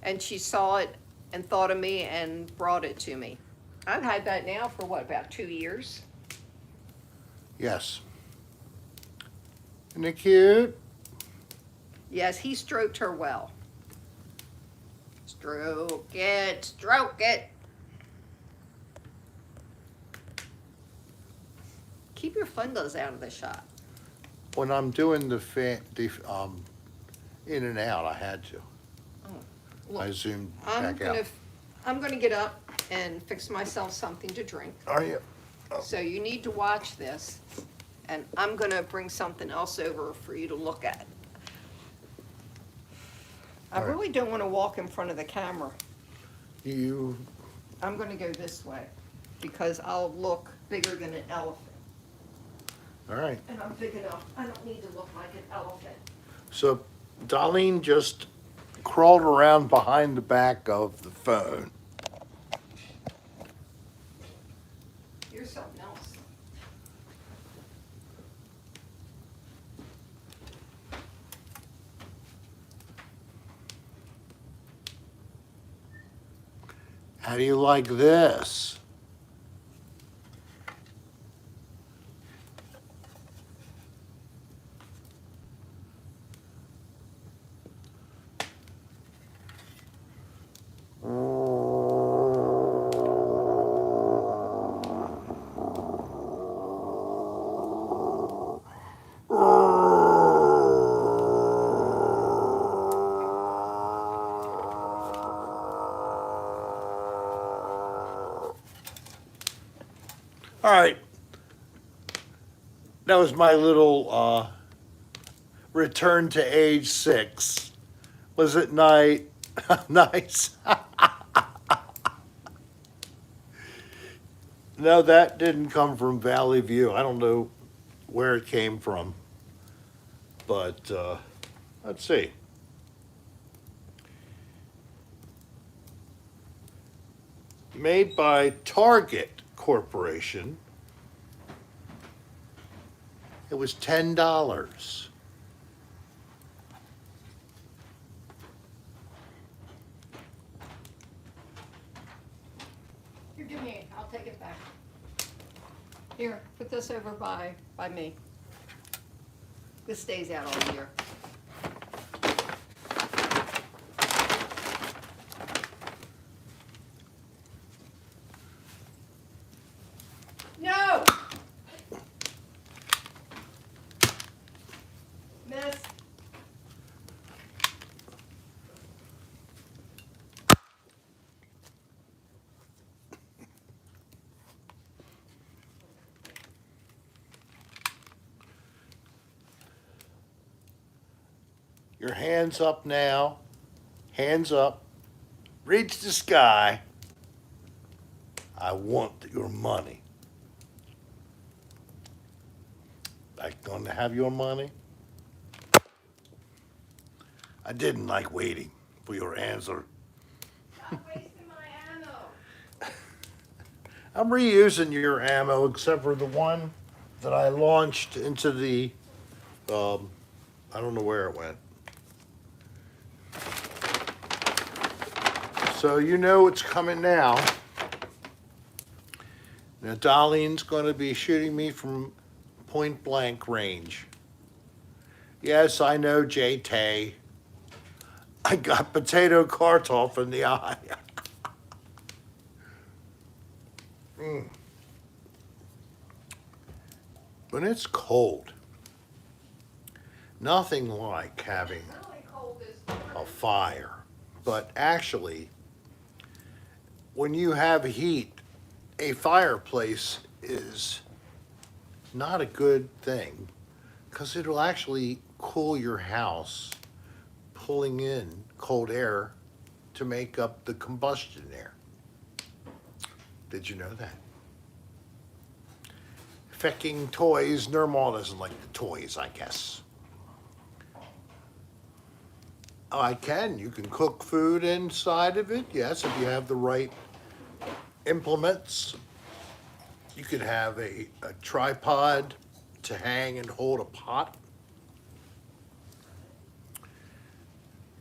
and she saw it and thought of me and brought it to me. I've had that now for what, about 2 years?
Yes. Isn't it cute?
Yes, he stroked her well. Stroke it, stroke it. Keep your fungus out of the shot.
When I'm doing the In and out, I had to.
Look,
I zoomed
I'm
back out.
I'm gonna get up and fix myself something to drink.
Are you?
So you need to watch this, and I'm gonna bring something else over for you to look at. I
All right.
really don't wanna walk in front of the camera.
You,
I'm gonna go this way, because I'll look bigger than an elephant.
all right.
And I'm big enough, I don't need to look like an elephant.
So Darlene just crawled around behind the back of the phone.
Here's something else.
How do you like this? All right. That was my little return to age 6. Was it night? Nice. No, that didn't come from Valley View. I don't know where it came from. But let's see. Made by Target Corporation. It was $10.
Here, give me, I'll take it back. Here, put this over by me. This stays out all year. No! Miss.
Your hands up now. Hands up. Reach the sky. I want your money. I going to have your money? I didn't like waiting for your answer.
Stop wasting my ammo.
I'm reusing your ammo except for the one that I launched into the, I don't know where it went. So you know it's coming now. Now Darlene's going to be shooting me from point blank range. Yes, I know, J-Tay. I got potato Kartoff in the eye. When it's cold, nothing like having
It's only cold this
a
morning.
fire. But actually, when you have heat, a fireplace is not a good thing because it'll actually cool your house, pulling in cold air to make up the combustion air. Did you know that? Fecking toys, Nirmal doesn't like the toys, I guess. Oh, I can. You can cook food inside of it, yes, if you have the right implements. You could have a tripod to hang and hold a pot.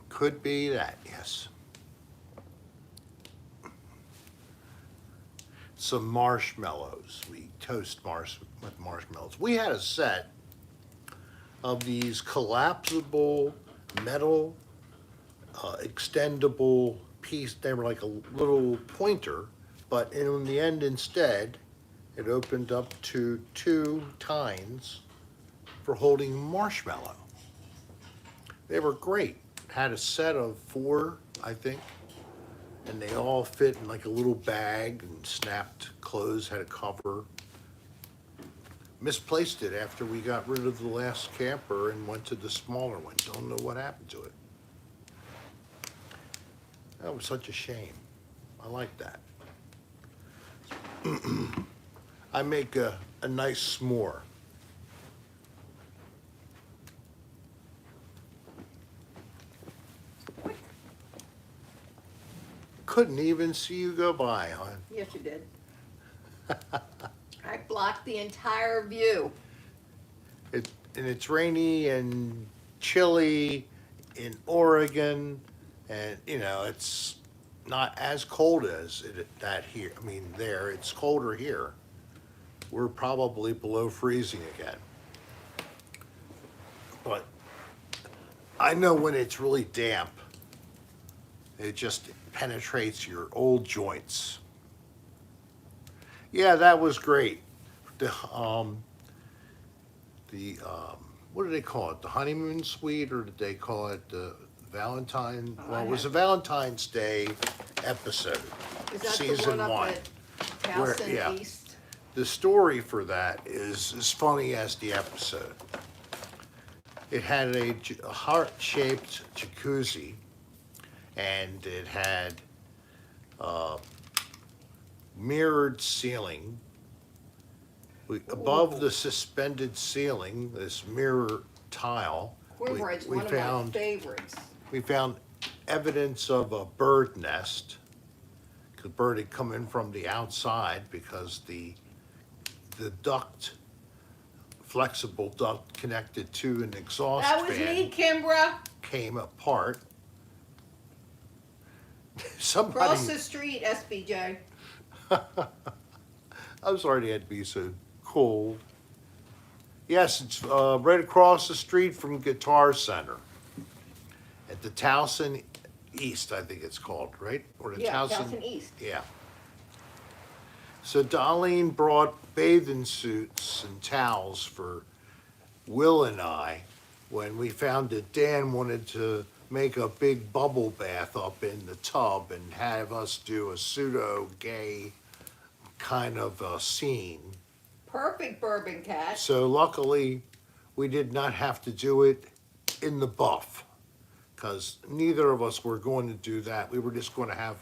Could be that, yes. Some marshmallows. We toast with marshmallows. We had a set of these collapsible metal extendable piece. They were like a little pointer, but in the end instead, it opened up to 2 tines for holding marshmallow. They were great. Had a set of 4, I think, and they all fit in like a little bag and snapped closed, had a cover. Misplaced it after we got rid of the last camper and went to the smaller one. Don't know what happened to it. That was such a shame. I like that. I make a nice s'more. Couldn't even see you go by, hon.
Yes, you did. I blocked the entire view.
And it's rainy and chilly in Oregon, and it's not as cold as that here. I mean, there it's colder here. We're probably below freezing again. But I know when it's really damp, it just penetrates your old joints. Yeah, that was great. The what do they call it? The honeymoon suite, or did they call it the Valentine? Well, it was a Valentine's Day episode,
Is that
season
the one
one.
up at House
yeah.
in East?
The story for that is as funny as the episode. It had a heart-shaped jacuzzi, and it had mirrored ceiling. Above the suspended ceiling, this mirror tile,
Cornbread's one of my favorites.
we found evidence of a bird nest. The bird had come in from the outside because the duct, flexible duct connected to an exhaust
That was
fan
me, Kimbra.
came apart. Somebody,
Across the street, SBJ.
I'm sorry they had to be so cold. Yes, it's right across the street from Guitar Center at the Towson East, I think it's called, right? Or the
Yeah, Towson East.
Yeah. So Darlene brought bathing suits and towels for Will and I when we found that Dan wanted to make a big bubble bath up in the tub and have us do a pseudo-gay kind of a scene.
Perfect bourbon cat.
So luckily, we did not have to do it in the buff, because neither of us were going to do that. We were just going to have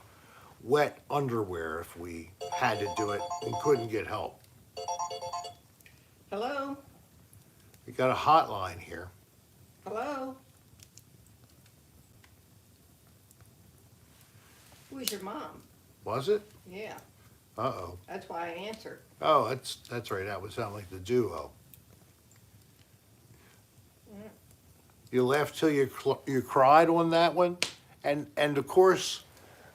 wet underwear if we had to do it and couldn't get help.
Hello?
We got a hotline here.
Hello? Who's your mom?
Was it?
Yeah,
Uh-oh.
that's why I answered.
Oh, that's right. That would sound like the duo. You laughed till you cried on that one, and of course,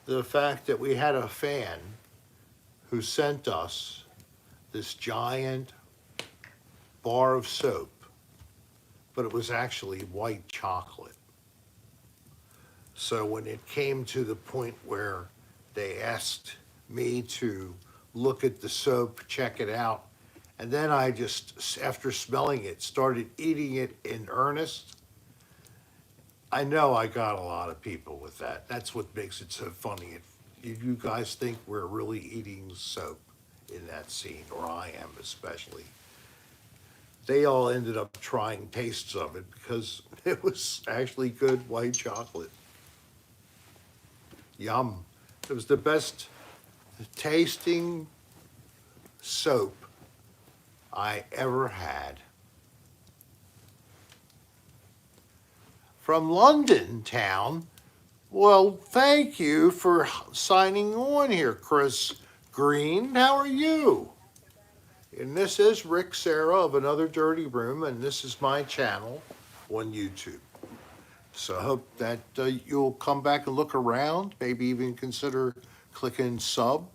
the fact that we had a fan who sent us this giant bar of soap, but it was actually white chocolate. So when it came to the point where they asked me to look at the soap, check it out, and then I just, after smelling it, started eating it in earnest. I know I got a lot of people with that. That's what makes it so funny. You guys think we're really eating soap in that scene, or I am especially. They all ended up trying tastes of it because it was actually good white chocolate. Yum. It was the best tasting soap I ever had. From London town, well, thank you for signing on here, Chris Green. How are you? And this is Rick Serra of Another Dirty Room, and this is my channel on YouTube. So I hope that you'll come back and look around, maybe even consider clicking sub.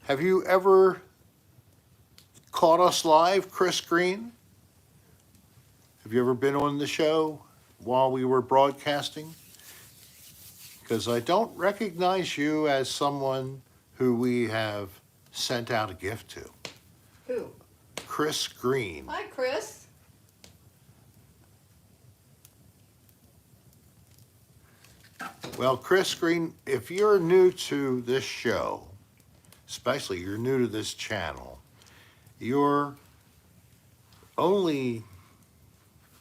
Have you ever caught us live, Chris Green? Have you ever been on the show while we were broadcasting? Because I don't recognize you as someone who we have sent out a gift to.
Who?
Chris Green.
Hi, Chris.
Well, Chris Green, if you're new to this show, especially you're new to this channel, your only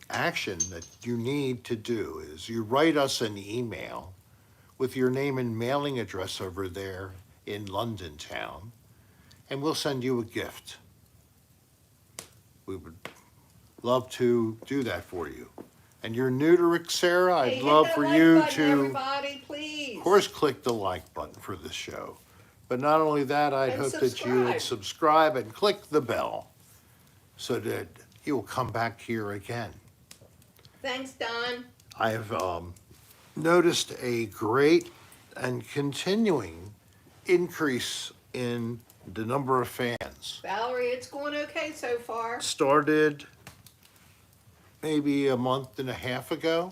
action that you need to do is you write us an email with your name and mailing address over there in London town, and we'll send you a gift. We would love to do that for you. And you're new to Serra,
Hey,
I'd
hit
love
that
for
like
you
button,
to,
everybody, please.
of course, click the like button for this show. But not only that, I'd
And
hope that you would subscribe and click the bell so that you will come back here again.
Thanks, Don.
I have noticed a great and continuing increase in the number of fans.
Valerie, it's going okay so far.
Started maybe a month and a half ago,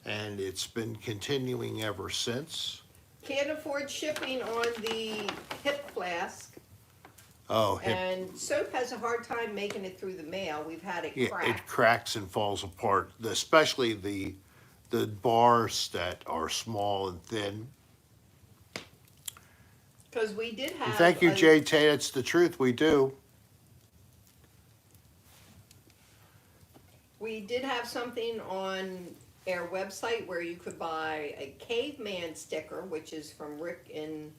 and it's been continuing ever since.
Can't afford shipping on the hip flask,
Oh,
and soap has a hard time making it through the mail. We've had it
yeah,
crack.
it cracks and falls apart, especially the bars that are small and thin.
Because we did have.
Thank you,
a-
JT. It's the truth. We do.
We did have something on our website where you could buy a caveman sticker, which is from Rick in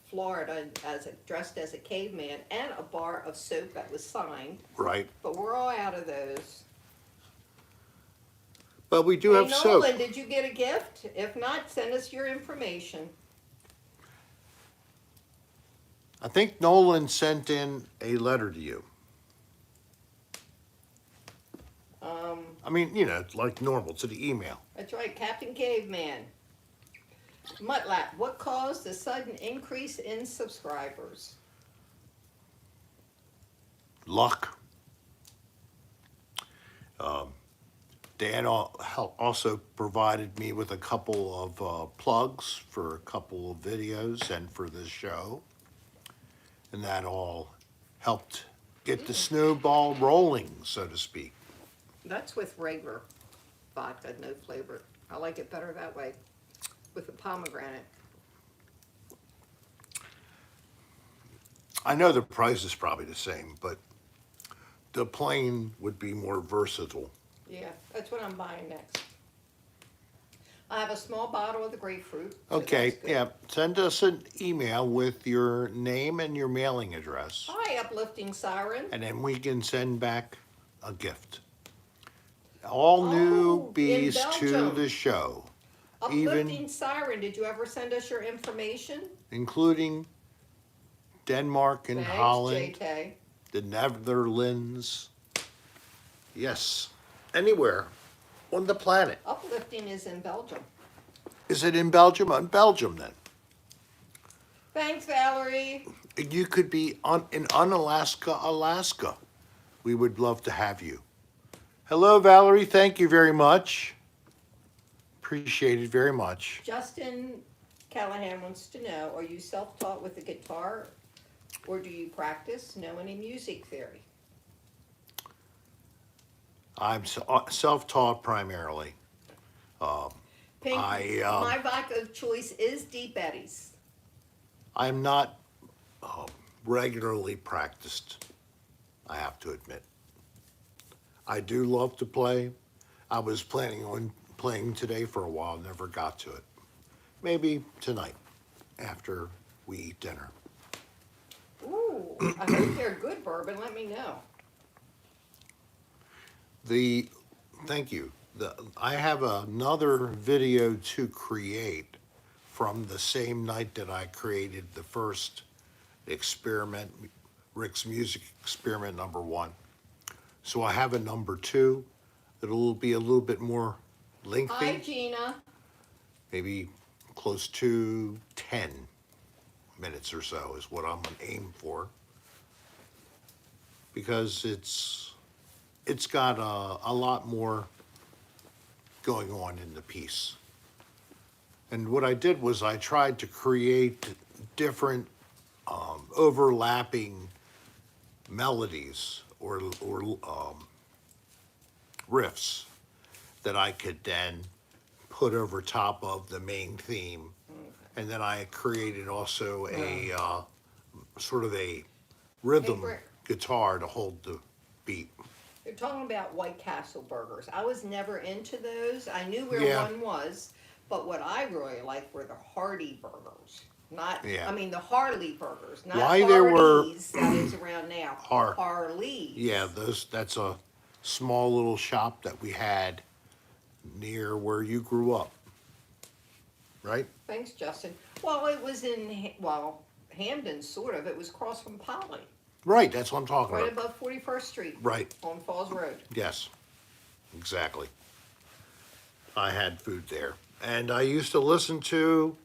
Florida, dressed as a caveman, and a bar of soap that was signed.
Right.
But we're all out of those.
But we do
Hey,
have soap.
Nolan, did you get a gift? If not, send us your information.
I think Nolan sent in a letter to you. I mean, you know, like normal, to the email.
That's right, Captain Caveman. Mutlap, what caused the sudden increase in subscribers?
Luck. Dan also provided me with a couple of plugs for a couple of videos and for this show. And that all helped get the snowball rolling, so to speak.
That's with regular vodka, no flavor. I like it better that way, with the pomegranate.
I know the price is probably the same, but the plain would be more versatile.
Yeah, that's what I'm buying next. I have a small bottle of the grapefruit. so
Okay,
that's good.
yeah, send us an email with your name and your mailing address,
Hi, Uplifting Siren.
and then we can send back a gift. All newbies
in
to
Belgium.
the show,
Uplifting Siren, did you ever send us your information?
including Denmark and
Thanks,
Holland,
JK.
the Netherlands. Yes, anywhere on the planet.
Uplifting is in Belgium.
Is it in Belgium? In Belgium, then.
Thanks, Valerie.
You could be in Unalaska, Alaska. We would love to have you. Hello, Valerie. Thank you very much. Appreciate it very much.
Justin Callahan wants to know, are you self-taught with the guitar, or do you practice? Know any music theory?
I'm self-taught primarily.
Pink,
I
my vodka of choice is Deep Eddies.
I'm not regularly practiced, I have to admit. I do love to play. I was planning on playing today for a while, never got to it. Maybe tonight, after we eat dinner.
Ooh, I hope they're good bourbon. Let me know.
Thank you. I have another video to create from the same night that I created the first experiment, Rick's Music Experiment #1. So I have a #2 that'll be a little bit more
Hi,
lengthy,
Gina.
maybe close to 10 minutes or so is what I'm gonna aim for. Because it's got a lot more going on in the piece. And what I did was I tried to create different overlapping melodies or riffs that I could then put over top of the main theme. And then I created also a sort of a rhythm
Rick.
guitar to hold the beat.
You're talking about White Castle burgers. I was never into those. I knew where
Yeah.
one was, but what I really liked were the Hardy burgers. Not,
Yeah.
I mean the Harley burgers, not
Why there were-
Hardee's that is around now. Harley's.
Yeah, that's a small little shop that we had near where you grew up, right?
Thanks, Justin. Well, it was in, Hamden, sort of. It was across from Polly,
Right, that's what I'm talking
right
about.
above 41st Street.
Right.
On Falls Road.
Yes, exactly. I had food there. And I used to listen to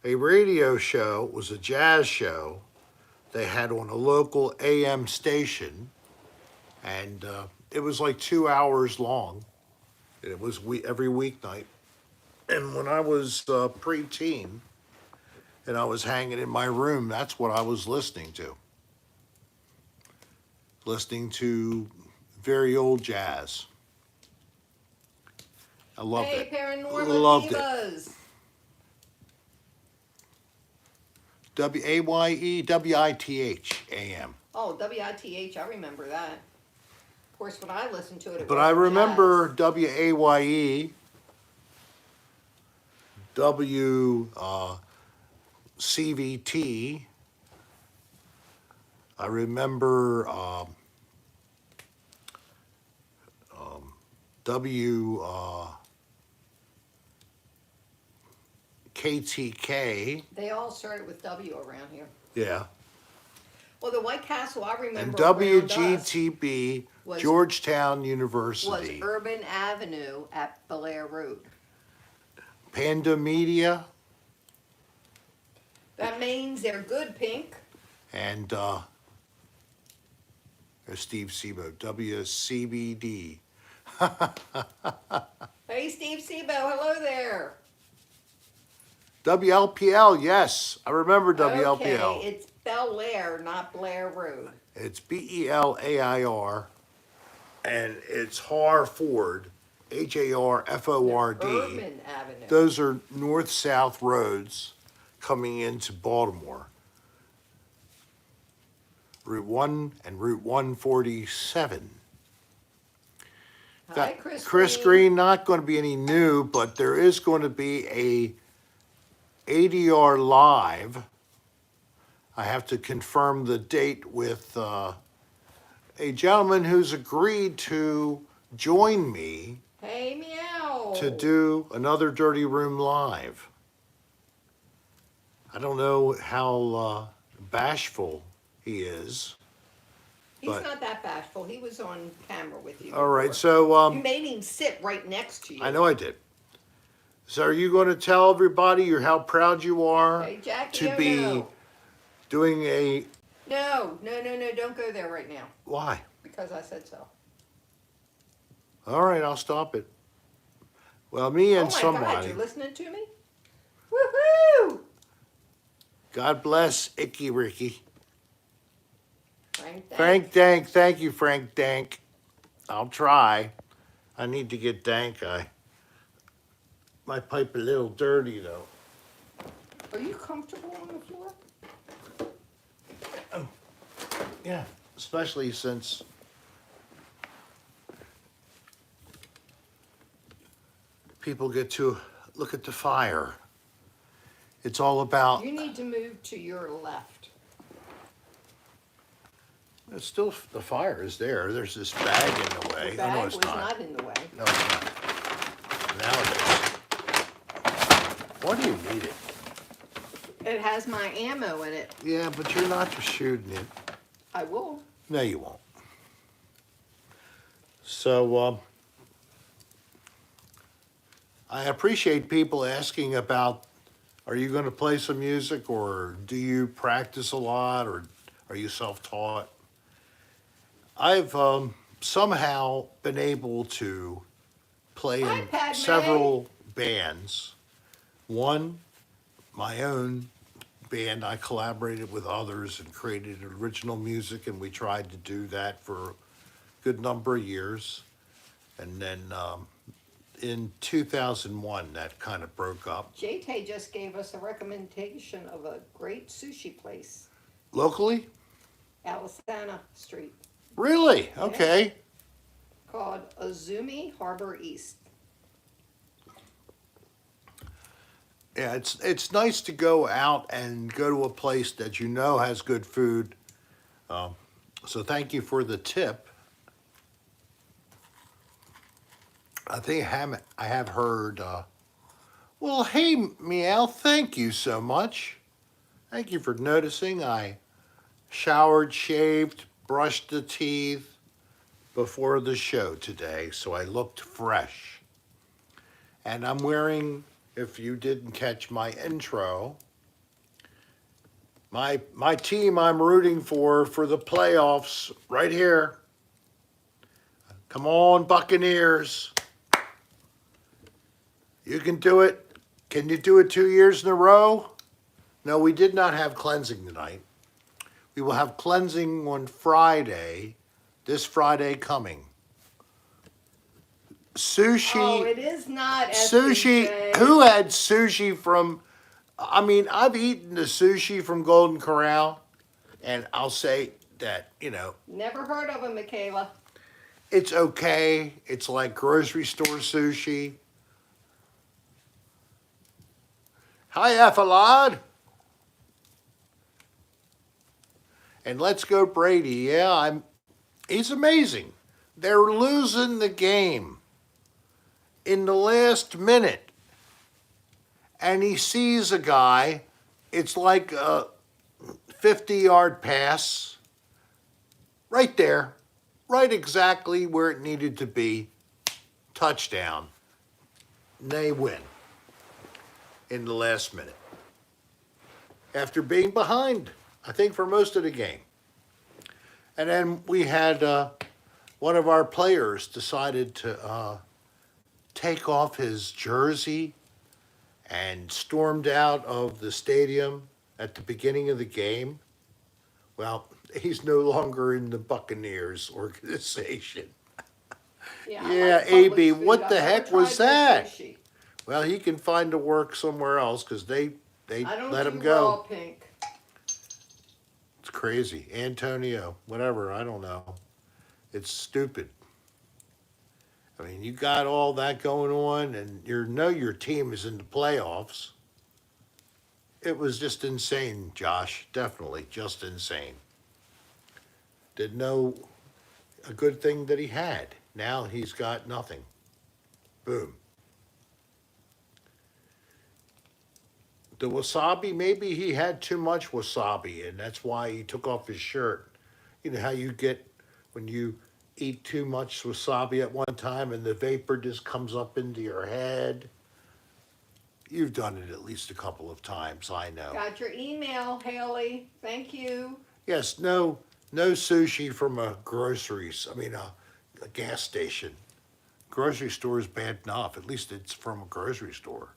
a radio show. It was a jazz show they had on a local AM station. And it was like 2 hours long. It was every weeknight. And when I was preteen and I was hanging in my room, that's what I was listening to. Listening to very old jazz. I loved
Hey,
it.
Paranormal
Loved it.
Divas.
WAYE AM.
Oh, WITH, I remember that. Of course, when I listened to it, it
But
was
I remember
jazz.
WAYE, CVT. I remember KTK.
They all started with W around here.
Yeah.
Well, the White Castle, I remember
And
around us
WGTB,
was-
Georgetown
was
University.
Urban Avenue at Belair Road.
Panda Media
That means they're good, Pink.
and there's Steve Sebo, WCBD.
Hey, Steve Sebo, hello there.
WLPL, yes, I remember WLPL.
Okay, it's Belair, not Blair Road.
It's BELAIR, and it's Harford, HARFORD.
Urban Avenue.
Those are north-south roads coming into Baltimore. Route 1 and Route 147.
Hi,
Got
Chris.
Chris Green, not going to be any new, but there is going to be a ADR Live. I have to confirm the date with a gentleman who's agreed to join me
Hey, meow.
to do another Dirty Room Live. I don't know how bashful he is.
He's
but-
not that bashful. He was on camera with you.
All right,
before.
so
You made him sit right next to you.
I know I did. So are you going to tell everybody how proud you are
Hey, Jackie,
to
oh,
be
no.
doing a...
No, don't go there right now.
Why?
Because I said so.
All right, I'll stop it. Well, me and
oh my God,
somebody.
you're listening to me? Woohoo!
God bless Icky Ricky.
Frank,
Frank Dank, thank you, Frank Dank. I'll try. I need to get Dank. My pipe a little dirty though.
Are you comfortable on the floor?
Yeah, especially since people get to look at the fire. It's all about,
You need to move to your left.
it's still, the fire is there. There's this bag in the way.
The
Oh,
bag
no, it's
was
not.
not in the way.
No, it's not. Now it is. Why do you need it?
It has my ammo in it.
Yeah, but you're not just shooting it.
I will.
No, you won't. So, I appreciate people asking about, are you going to play some music, or do you practice a lot, or are you self-taught? I've somehow been able to play
Hi,
in
Padme.
several bands. One, my own band, I collaborated with others and created original music, and we tried to do that for a good number of years. And then in 2001 that kind of broke up.
JT just gave us a recommendation of a great sushi place,
Locally?
Alisana Street,
Really?
Yeah.
Okay.
called Azumi Harbor East.
Yeah, it's nice to go out and go to a place that you know has good food. So thank you for the tip. I think I have heard, well, hey, Meow, thank you so much. Thank you for noticing. I showered, shaved, brushed the teeth before the show today, so I looked fresh. And I'm wearing, if you didn't catch my intro, my team I'm rooting for the playoffs right here. Come on, Buccaneers. You can do it. Can you do it 2 years in a row? No, we did not have cleansing tonight. We will have cleansing on Friday, this Friday coming. Sushi.
Oh, it is not
Sushi.
SPJ.
Who had sushi from? I mean, I've eaten the sushi from Golden Corral, and I'll say that,
Never heard of him, Michaela.
it's okay. It's like grocery store sushi. Hi, Ethelod. And let's go Brady. Yeah, he's amazing. They're losing the game in the last minute. And he sees a guy, it's like a 50-yard pass, right there, right exactly where it needed to be, touchdown. And they win in the last minute. After being behind, I think, for most of the game. And then we had one of our players decided to take off his jersey and stormed out of the stadium at the beginning of the game. Well, he's no longer in the Buccaneers organization.
Yeah,
Yeah,
like public
AB,
food.
what
I've
the
never
heck was
tried their
that?
sushi.
Well, he can find a work somewhere else because they
I don't
let
do
him go.
raw pink.
It's crazy. Antonio, whatever, I don't know. It's stupid. I mean, you got all that going on, and your team is in the playoffs. It was just insane, Josh. Definitely just insane. Didn't know a good thing that he had. Now he's got nothing. Boom. The wasabi, maybe he had too much wasabi, and that's why he took off his shirt. You know how you get when you eat too much wasabi at one time and the vapor just comes up into your head? You've done it at least a couple of times, I know.
Got your email, Haley. Thank you.
Yes, no sushi from a a gas station. Grocery store is bad enough. At least it's from a grocery store.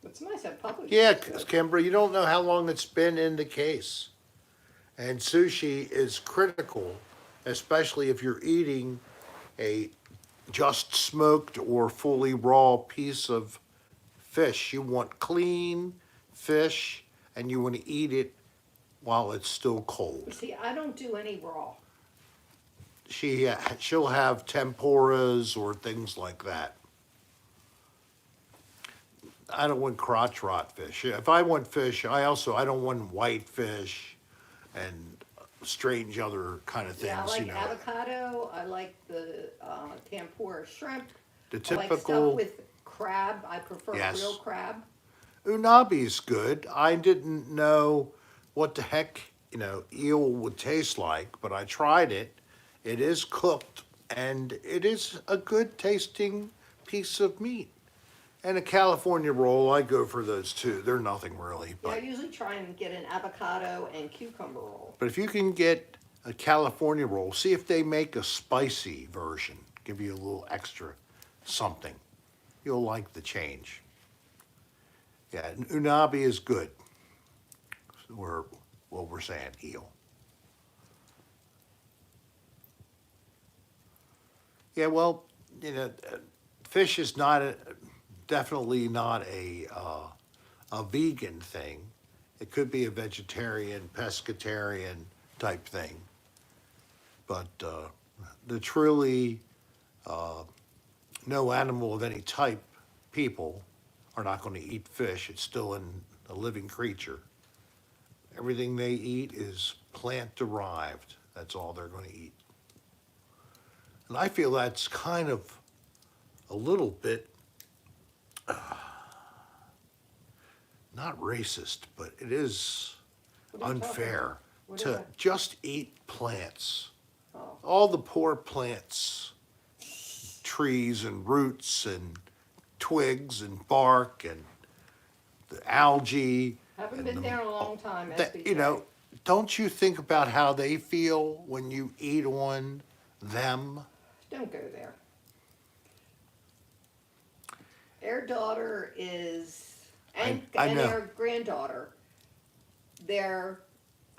It's nice at public.
Yeah,
food.
Kimbra, you don't know how long it's been in the case. And sushi is critical, especially if you're eating a just smoked or fully raw piece of fish. You want clean fish, and you want to eat it while it's still cold.
See, I don't do any raw.
She'll have tempuras or things like that. I don't want crotch rot fish. If I want fish, I don't want white fish and strange other kind of things.
Yeah, I like avocado. I like the tempura shrimp.
The
I like
typical
stuff with crab. I prefer
Yes.
real crab.
unabi's good. I didn't know what the heck, eel would taste like, but I tried it. It is cooked, and it is a good tasting piece of meat. And a California roll, I go for those too. They're nothing really,
Yeah, I
but
usually try and get an avocado and cucumber roll.
if you can get a California roll, see if they make a spicy version. Give you a little extra something. You'll like the change. Yeah, and unabi is good. We're saying eel. Yeah, well, fish is not definitely not a vegan thing. It could be a vegetarian, pescatarian type thing. But the truly no animal of any type people are not going to eat fish. It's still a living creature. Everything they eat is plant derived. That's all they're going to eat. And I feel that's kind of a little bit, not racist, but it is
What are you talking
unfair
about? What is
to
that?
just eat plants.
Oh.
All the poor plants, trees and roots and twigs and bark and the algae.
Haven't
and
been there in a long time,
that,
SBJ.
don't you think about how they feel when you eat on them?
Don't go there. Their daughter is, and
I know.
their granddaughter, I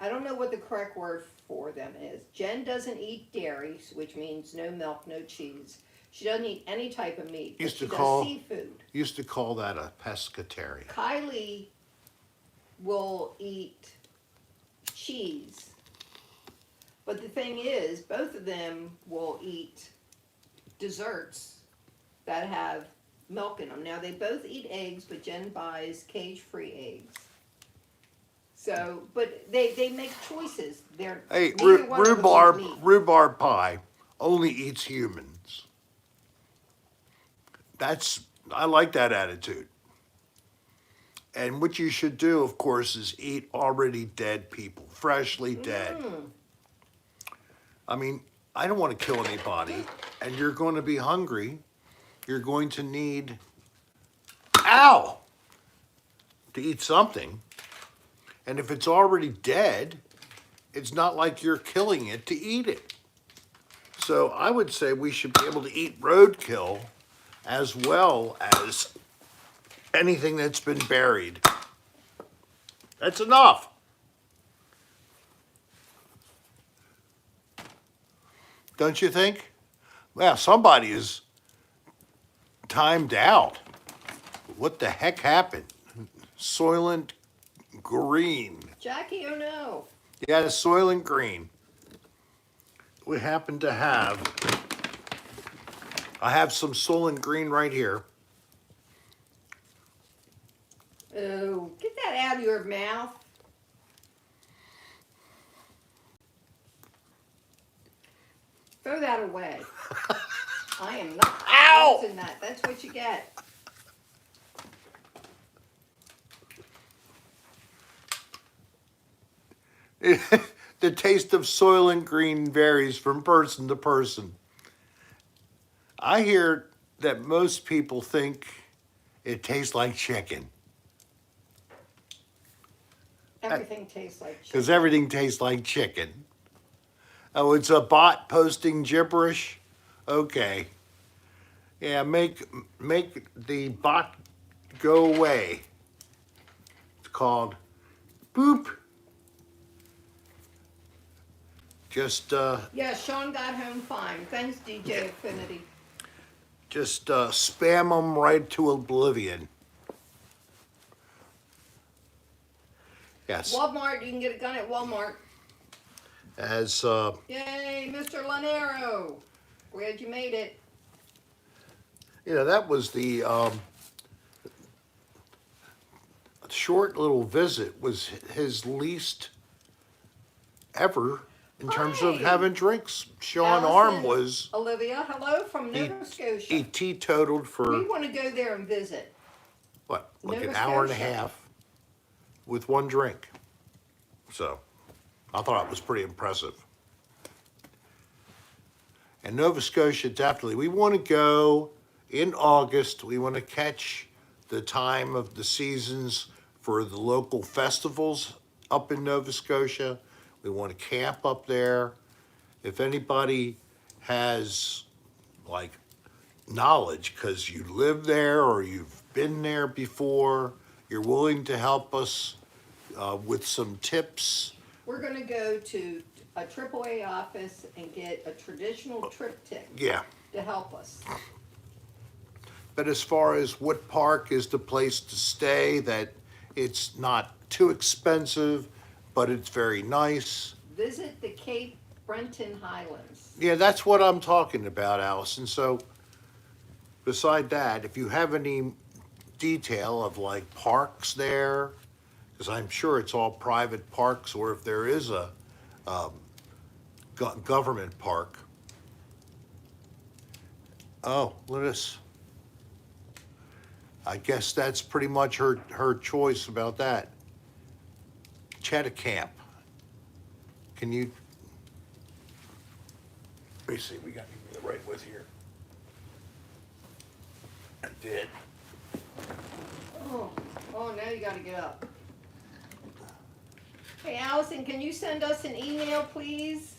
don't know what the correct word for them is. Jen doesn't eat dairy, which means no milk, no cheese. She doesn't eat any type of meat, but she does seafood.
Used to call that a pescatarian.
Kylie will eat cheese. But the thing is, both of them will eat desserts that have milk in them. Now, they both eat eggs, but Jen buys cage-free eggs. So, but they make choices.
Hey,
Neither one of them eat
rhubarb,
meat.
rhubarb pie only eats humans. I like that attitude. And what you should do, of course, is eat already dead people, freshly dead. I mean, I don't want to kill anybody, and you're going to be hungry. You're going to need, to eat something. And if it's already dead, it's not like you're killing it to eat it. So I would say we should be able to eat roadkill as well as anything that's been buried. That's enough. Don't you think? Well, somebody is timed out. What the heck happened? Soylent Green.
Jackie, oh no.
Yeah, Soylent Green. We happen to I have some Soylent Green right here.
Oh, get that out of your mouth. Throw that away. I am not using that. That's what you get.
The taste of Soylent Green varies from person to person. I hear that most people think it tastes like chicken.
Everything tastes like chicken.
Because everything tastes like chicken. Oh, it's a bot posting gibberish? Okay. Yeah, make the bot go away. It's called boop. Just
Yeah, Sean got home fine. Thanks, DJ Affinity.
just spam them right to oblivion. Yes.
Walmart, you can get a gun at Walmart.
As
Yay, Mr. Lanero. Glad you made it.
that was the short little visit was his least ever in terms of
Hi.
having drinks. Sean Arm
Allison,
was
Olivia, hello from
he,
Nova Scotia.
he teetotaled for
We want to go there and visit.
what, like
Nova
an hour and a
Scotia.
half with one drink. So I thought it was pretty impressive. And Nova Scotia, definitely. We want to go in August. We want to catch the time of the seasons for the local festivals up in Nova Scotia. We want to camp up there. If anybody has like knowledge because you live there or you've been there before, you're willing to help us with some tips.
We're going to go to a AAA office and get a traditional triptych
Yeah,
to help us.
But as far as what park is the place to stay, that it's not too expensive, but it's very nice.
Visit the Cape Breton Highlands.
Yeah, that's what I'm talking about, Allison. So beside that, if you have any detail of like parks there, because I'm sure it's all private parks, or if there is a government park. Oh, look at this. I guess that's pretty much her choice about that. Camp. Can you? Let me see. We got the right with here. I did.
Oh, now you gotta get up. Hey, Allison, can you send us an email, please?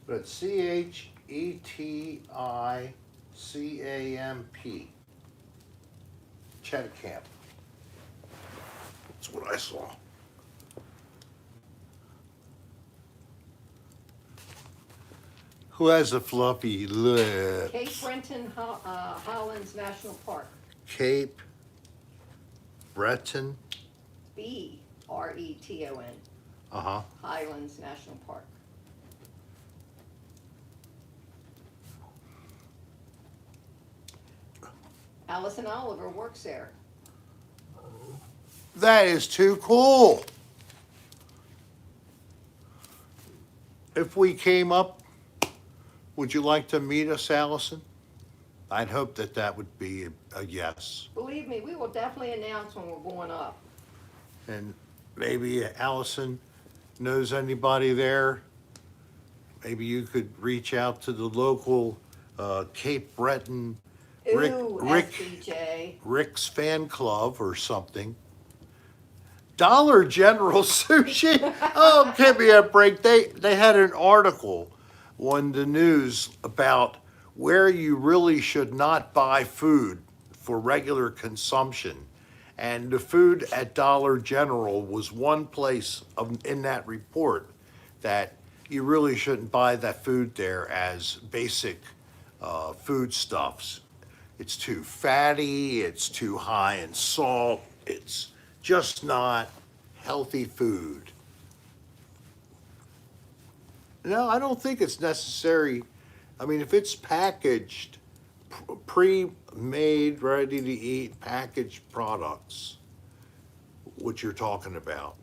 But CHETICAMP. Camp. That's what I saw. Who has the fluffy lips?
Cape Breton Highlands National Park.
Cape Breton.
BRETON.
Uh-huh.
Highlands National Park. Allison Oliver works there.
That is too cool. If we came up, would you like to meet us, Allison? I'd hope that that would be a yes.
Believe me, we will definitely announce when we're going up.
And maybe Allison knows anybody there. Maybe you could reach out to the local Cape Breton
Ooh, SBJ.
Rick's fan club or something. Dollar General sushi. Oh, give me a break. They had an article on the news about where you really should not buy food for regular consumption. And the food at Dollar General was one place in that report that you really shouldn't buy that food there as basic foodstuffs. It's too fatty, it's too high in salt, it's just not healthy food. No, I don't think it's necessary. I mean, if it's packaged, pre-made, ready to eat, packaged products, what you're talking about.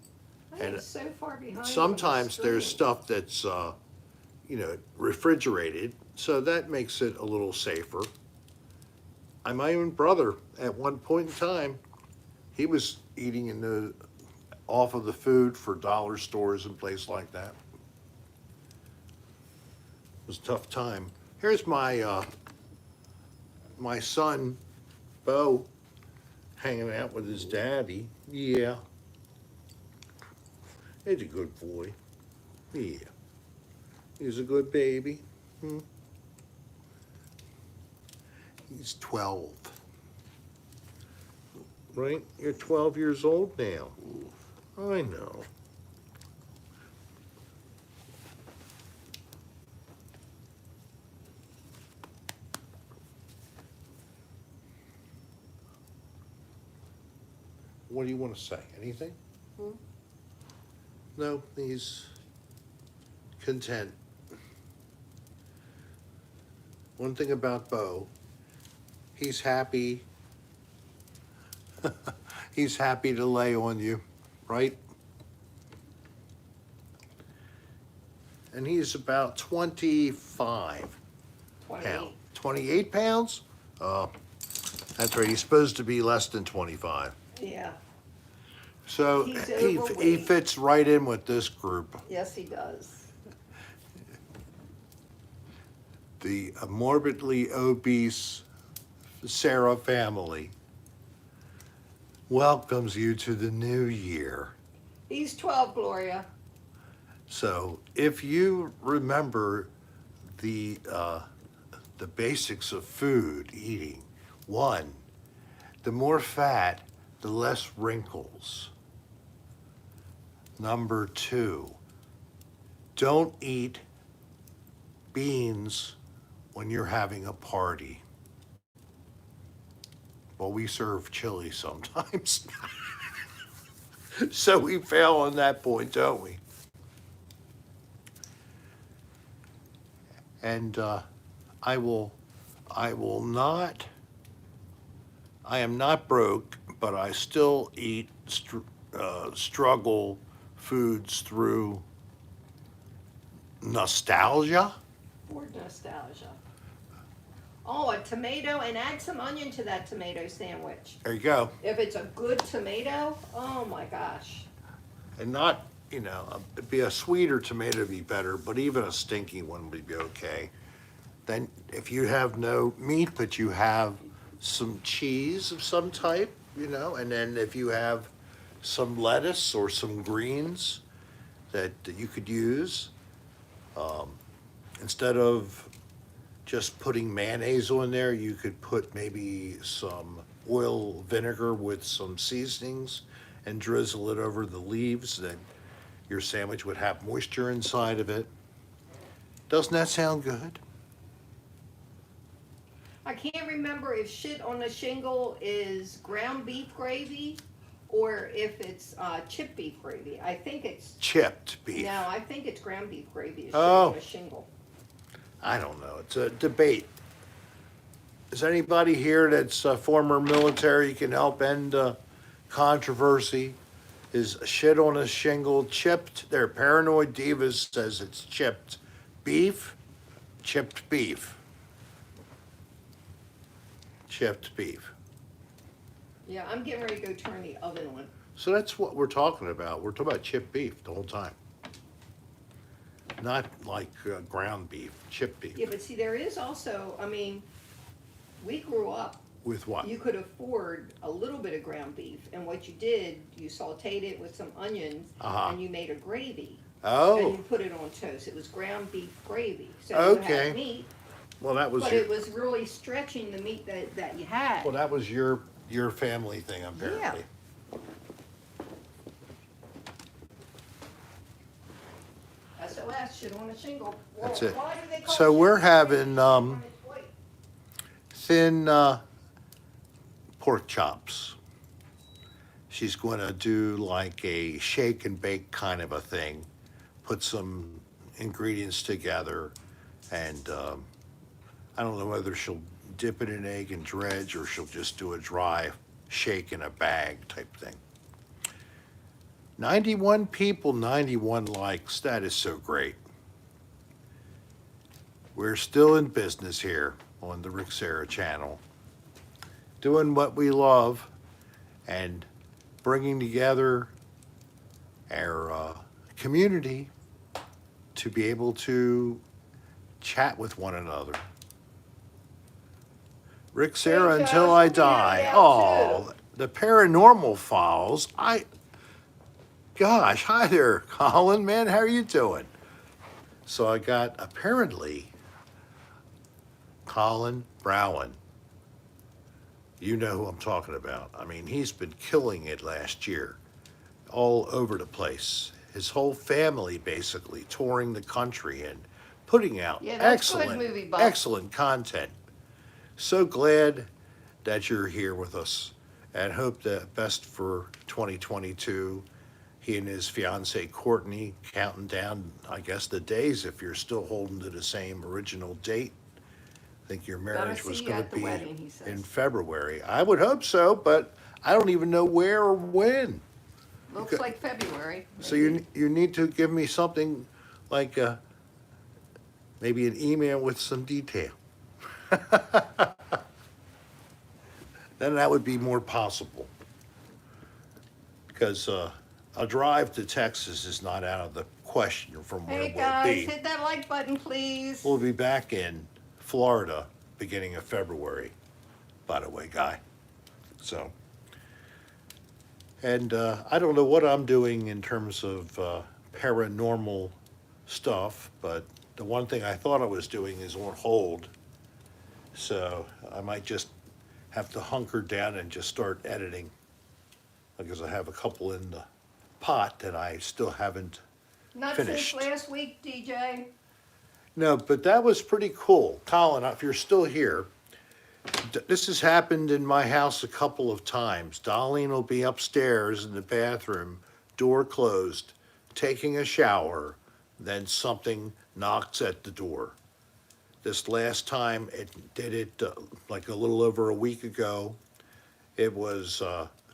I think
And
it's so far behind. on the
sometimes there's
screen.
stuff that's, refrigerated, so that makes it a little safer. My own brother, at one point in time, he was eating off of the food for dollar stores and places like that. It was a tough time. Here's my son, Bo, hanging out with his daddy. Yeah. He's a good boy. Yeah. He's a good baby. He's 12. Right? You're 12 years old now. I know. What do you want to say? Anything? No, he's content. One thing about Bo, he's happy. He's happy to lay on you, right? And he's about 25 pounds. 28 pounds? Oh, that's right. He's supposed to be less than 25.
Yeah,
So
He's
he
overweight.
fits right in with this group.
yes, he does.
The morbidly obese Serra family welcomes you to the new year.
He's 12, Gloria.
So if you remember the basics of food eating, one, the more fat, the less wrinkles. Number 2, don't eat beans when you're having a party. Well, we serve chili sometimes. So we fail on that point, don't we? And I will not, I am not broke, but I still eat struggle foods through nostalgia.
Word nostalgia. Oh, a tomato, and add some onion to that tomato sandwich.
There you go.
If it's a good tomato, oh my gosh.
And not, it'd be a sweeter tomato would be better, but even a stinky one would be okay. Then if you have no meat, but you have some cheese of some type, and then if you have some lettuce or some greens that you could use, instead of just putting mayonnaise on there, you could put maybe some oil vinegar with some seasonings and drizzle it over the leaves. Then your sandwich would have moisture inside of it. Doesn't that sound good?
I can't remember if shit on the shingle is ground beef gravy or if it's chipped beef gravy. I think it's
Chipped beef.
No, I think it's ground beef gravy. Is shit
Oh.
on a shingle.
I don't know. It's a debate. Is anybody here that's former military can help end controversy? Is shit on a shingle chipped? Their paranoid divas says it's chipped beef. Chipped beef. Chipped beef.
Yeah, I'm getting ready to go turn the oven on.
So that's what we're talking about. We're talking about chipped beef the whole time. Not like ground beef, chipped beef.
Yeah, but see, there is also, we grew up,
With what?
you could afford a little bit of ground beef, and what you did, you sauteed it with some onions,
Uh-huh.
and you made a gravy.
Oh.
And you put it on toast. It was ground beef gravy. So you
Okay.
had meat,
Well, that was
but
your,
it was really stretching the meat that you had.
well, that was your family thing apparently.
SOS, shit on a shingle.
That's
Well,
it.
why do they call
So
it
we're
shit
having
on its plate?
thin pork chops. She's going to do like a shake and bake kind of a thing, put some ingredients together, and I don't know whether she'll dip it in egg and dredge or she'll just do a dry shake in a bag type thing. 91 people, 91 likes. That is so great. We're still in business here on the Rick Serra channel, doing what we love and bringing together our community to be able to chat with one another. Rick Serra
Hey,
until
Josh,
I
we'll be
die.
out
Oh,
too.
the Paranormal Files. Gosh, hi there, Colin, man, how are you doing? So I got, apparently, Colin Browen. You know who I'm talking about. I mean, he's been killing it last year, all over the place. His whole family basically touring the country and putting out
Yeah, that's good,
excellent,
movie buff.
excellent content. So glad that you're here with us and hope the best for 2022. He and his fiancee Courtney counting down, I guess, the days if you're still holding to the same original date. I think your marriage
see
was
you
going
at
to
the
be
wedding, he says.
in February. I would hope so, but I don't even know where or when.
Looks like February.
So
maybe.
you need to give me something like maybe an email with some detail. Then that would be more possible. Because a drive to Texas is not out of the question from where
Hey
we'll
guys,
be.
hit that like button, please.
We'll be back in Florida beginning of February, by the way, Guy. So, and I don't know what I'm doing in terms of paranormal stuff, but the one thing I thought I was doing is on hold. So I might just have to hunker down and just start editing. because I have a couple in the pot that I still haven't
Not
finished.
since last week, DJ.
No, but that was pretty cool. Colin, if you're still here, this has happened in my house a couple of times. Darlene will be upstairs in the bathroom, door closed, taking a shower, then something knocks at the door. This last time it did it like a little over a week ago. It was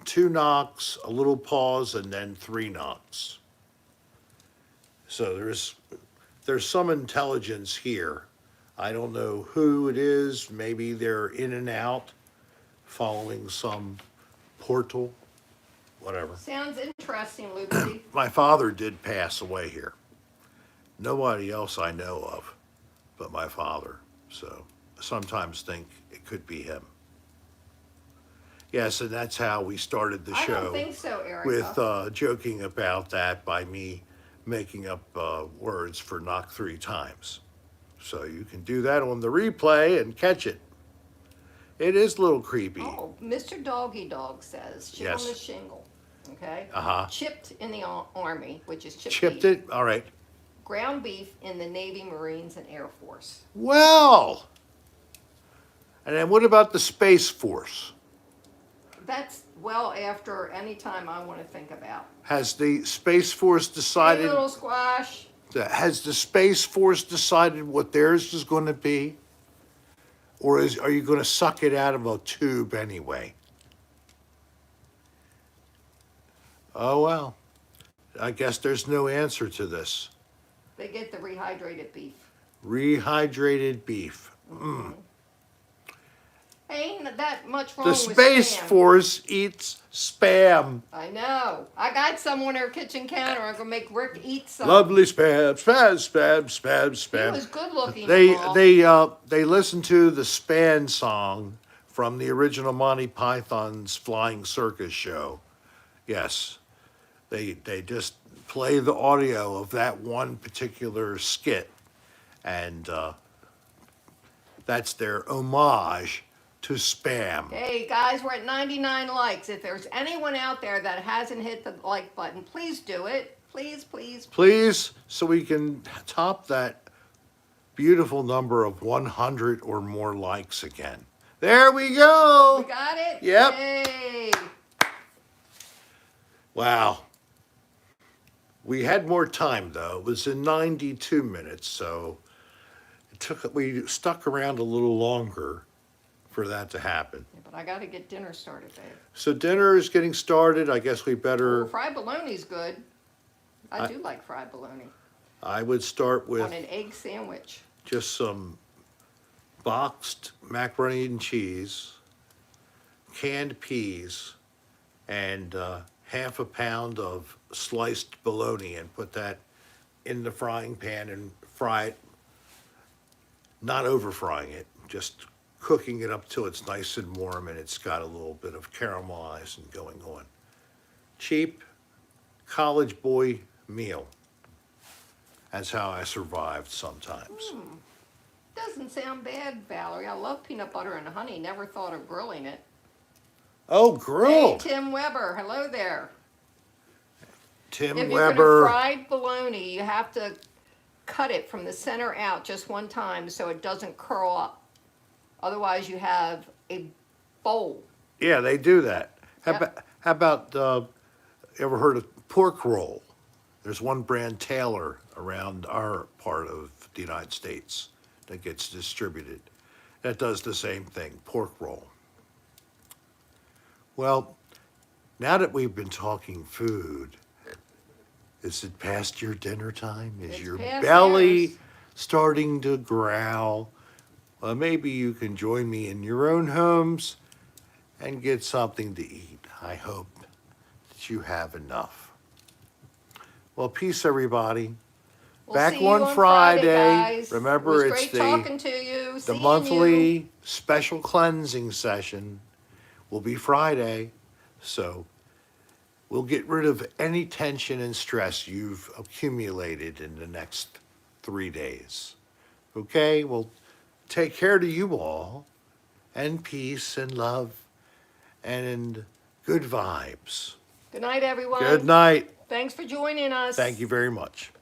2 knocks, a little pause, and then 3 knocks. So there's some intelligence here. I don't know who it is. Maybe they're in and out, following some portal, whatever.
Sounds interesting, Lucy.
My father did pass away here. Nobody else I know of but my father. So I sometimes think it could be him. Yes, and that's how we started the
I
show.
don't think so, Erica.
With joking about that by me making up words for knock 3 times. So you can do that on the replay and catch it. It is a little creepy.
Oh, Mr. Doggy Dog says, chip
Yes.
on the shingle. Okay?
Uh-huh.
Chipped in the Army, which is
Chipped
beef.
it? All right.
Ground beef in the Navy, Marines, and Air Force.
Well, and then what about the Space Force?
That's well after any time I want to think about.
Has the Space Force
Hey,
decided?
little squash.
Has the Space Force decided what theirs is going to be? Or are you going to suck it out of a tube anyway? Oh, well. I guess there's no answer to this.
They get the rehydrated beef.
Rehydrated beef.
Ain't that much wrong
The
with
Space
spam.
Force eats spam.
I know. I got some on our kitchen counter. I'm gonna make Rick eat some.
Lovely spam, spam.
He was good looking.
They listen to the Span song from the original Monty Python's Flying Circus show. Yes, they just play the audio of that one particular skit, and that's their homage to Spam.
Hey guys, we're at 99 likes. If there's anyone out there that hasn't hit the like button, please do it. Please, please.
Please, so we can top that beautiful number of 100 or more likes again. There we go.
We got it?
Yep.
Yay.
Wow. We had more time though. It was in 92 minutes, so we stuck around a little longer for that to happen.
Yeah, but I got to get dinner started, babe.
So dinner is getting started. I guess we better,
Fried bologna's good. I do like fried bologna.
I would start with
On an egg sandwich.
just some boxed macaroni and cheese, canned peas, and half a pound of sliced bologna, and put that in the frying pan and fry it, not over frying it, just cooking it up till it's nice and warm and it's got a little bit of caramelizing going on. Cheap college boy meal. That's how I survived sometimes.
Doesn't sound bad, Valerie. I love peanut butter and honey. Never thought of grilling it.
Oh, grilled.
Hey, Tim Weber. Hello there.
Tim
If you're
Weber.
going to fried bologna, you have to cut it from the center out just one time so it doesn't curl up. Otherwise, you have a bowl.
Yeah, they do that.
Yep.
How about ever heard of pork roll? There's one brand, Taylor, around our part of the United States that gets distributed. That does the same thing, pork roll. Well, now that we've been talking food, is it past your dinner time? Is
It's
your
past
belly
ours.
starting to growl? Well, maybe you can join me in your own homes and get something to eat. I hope that you have enough. Well, peace, everybody.
We'll
Back
see you
on Friday.
guys.
Remember,
it was
it's
great talking to you.
the
Seeing
monthly
you.
special cleansing session will be Friday. So we'll get rid of any tension and stress you've accumulated in the next 3 days. Okay? Well, take care to you all, and peace and love and good vibes.
Good night, everyone.
Good night.
Thanks for joining us.
Thank you very much.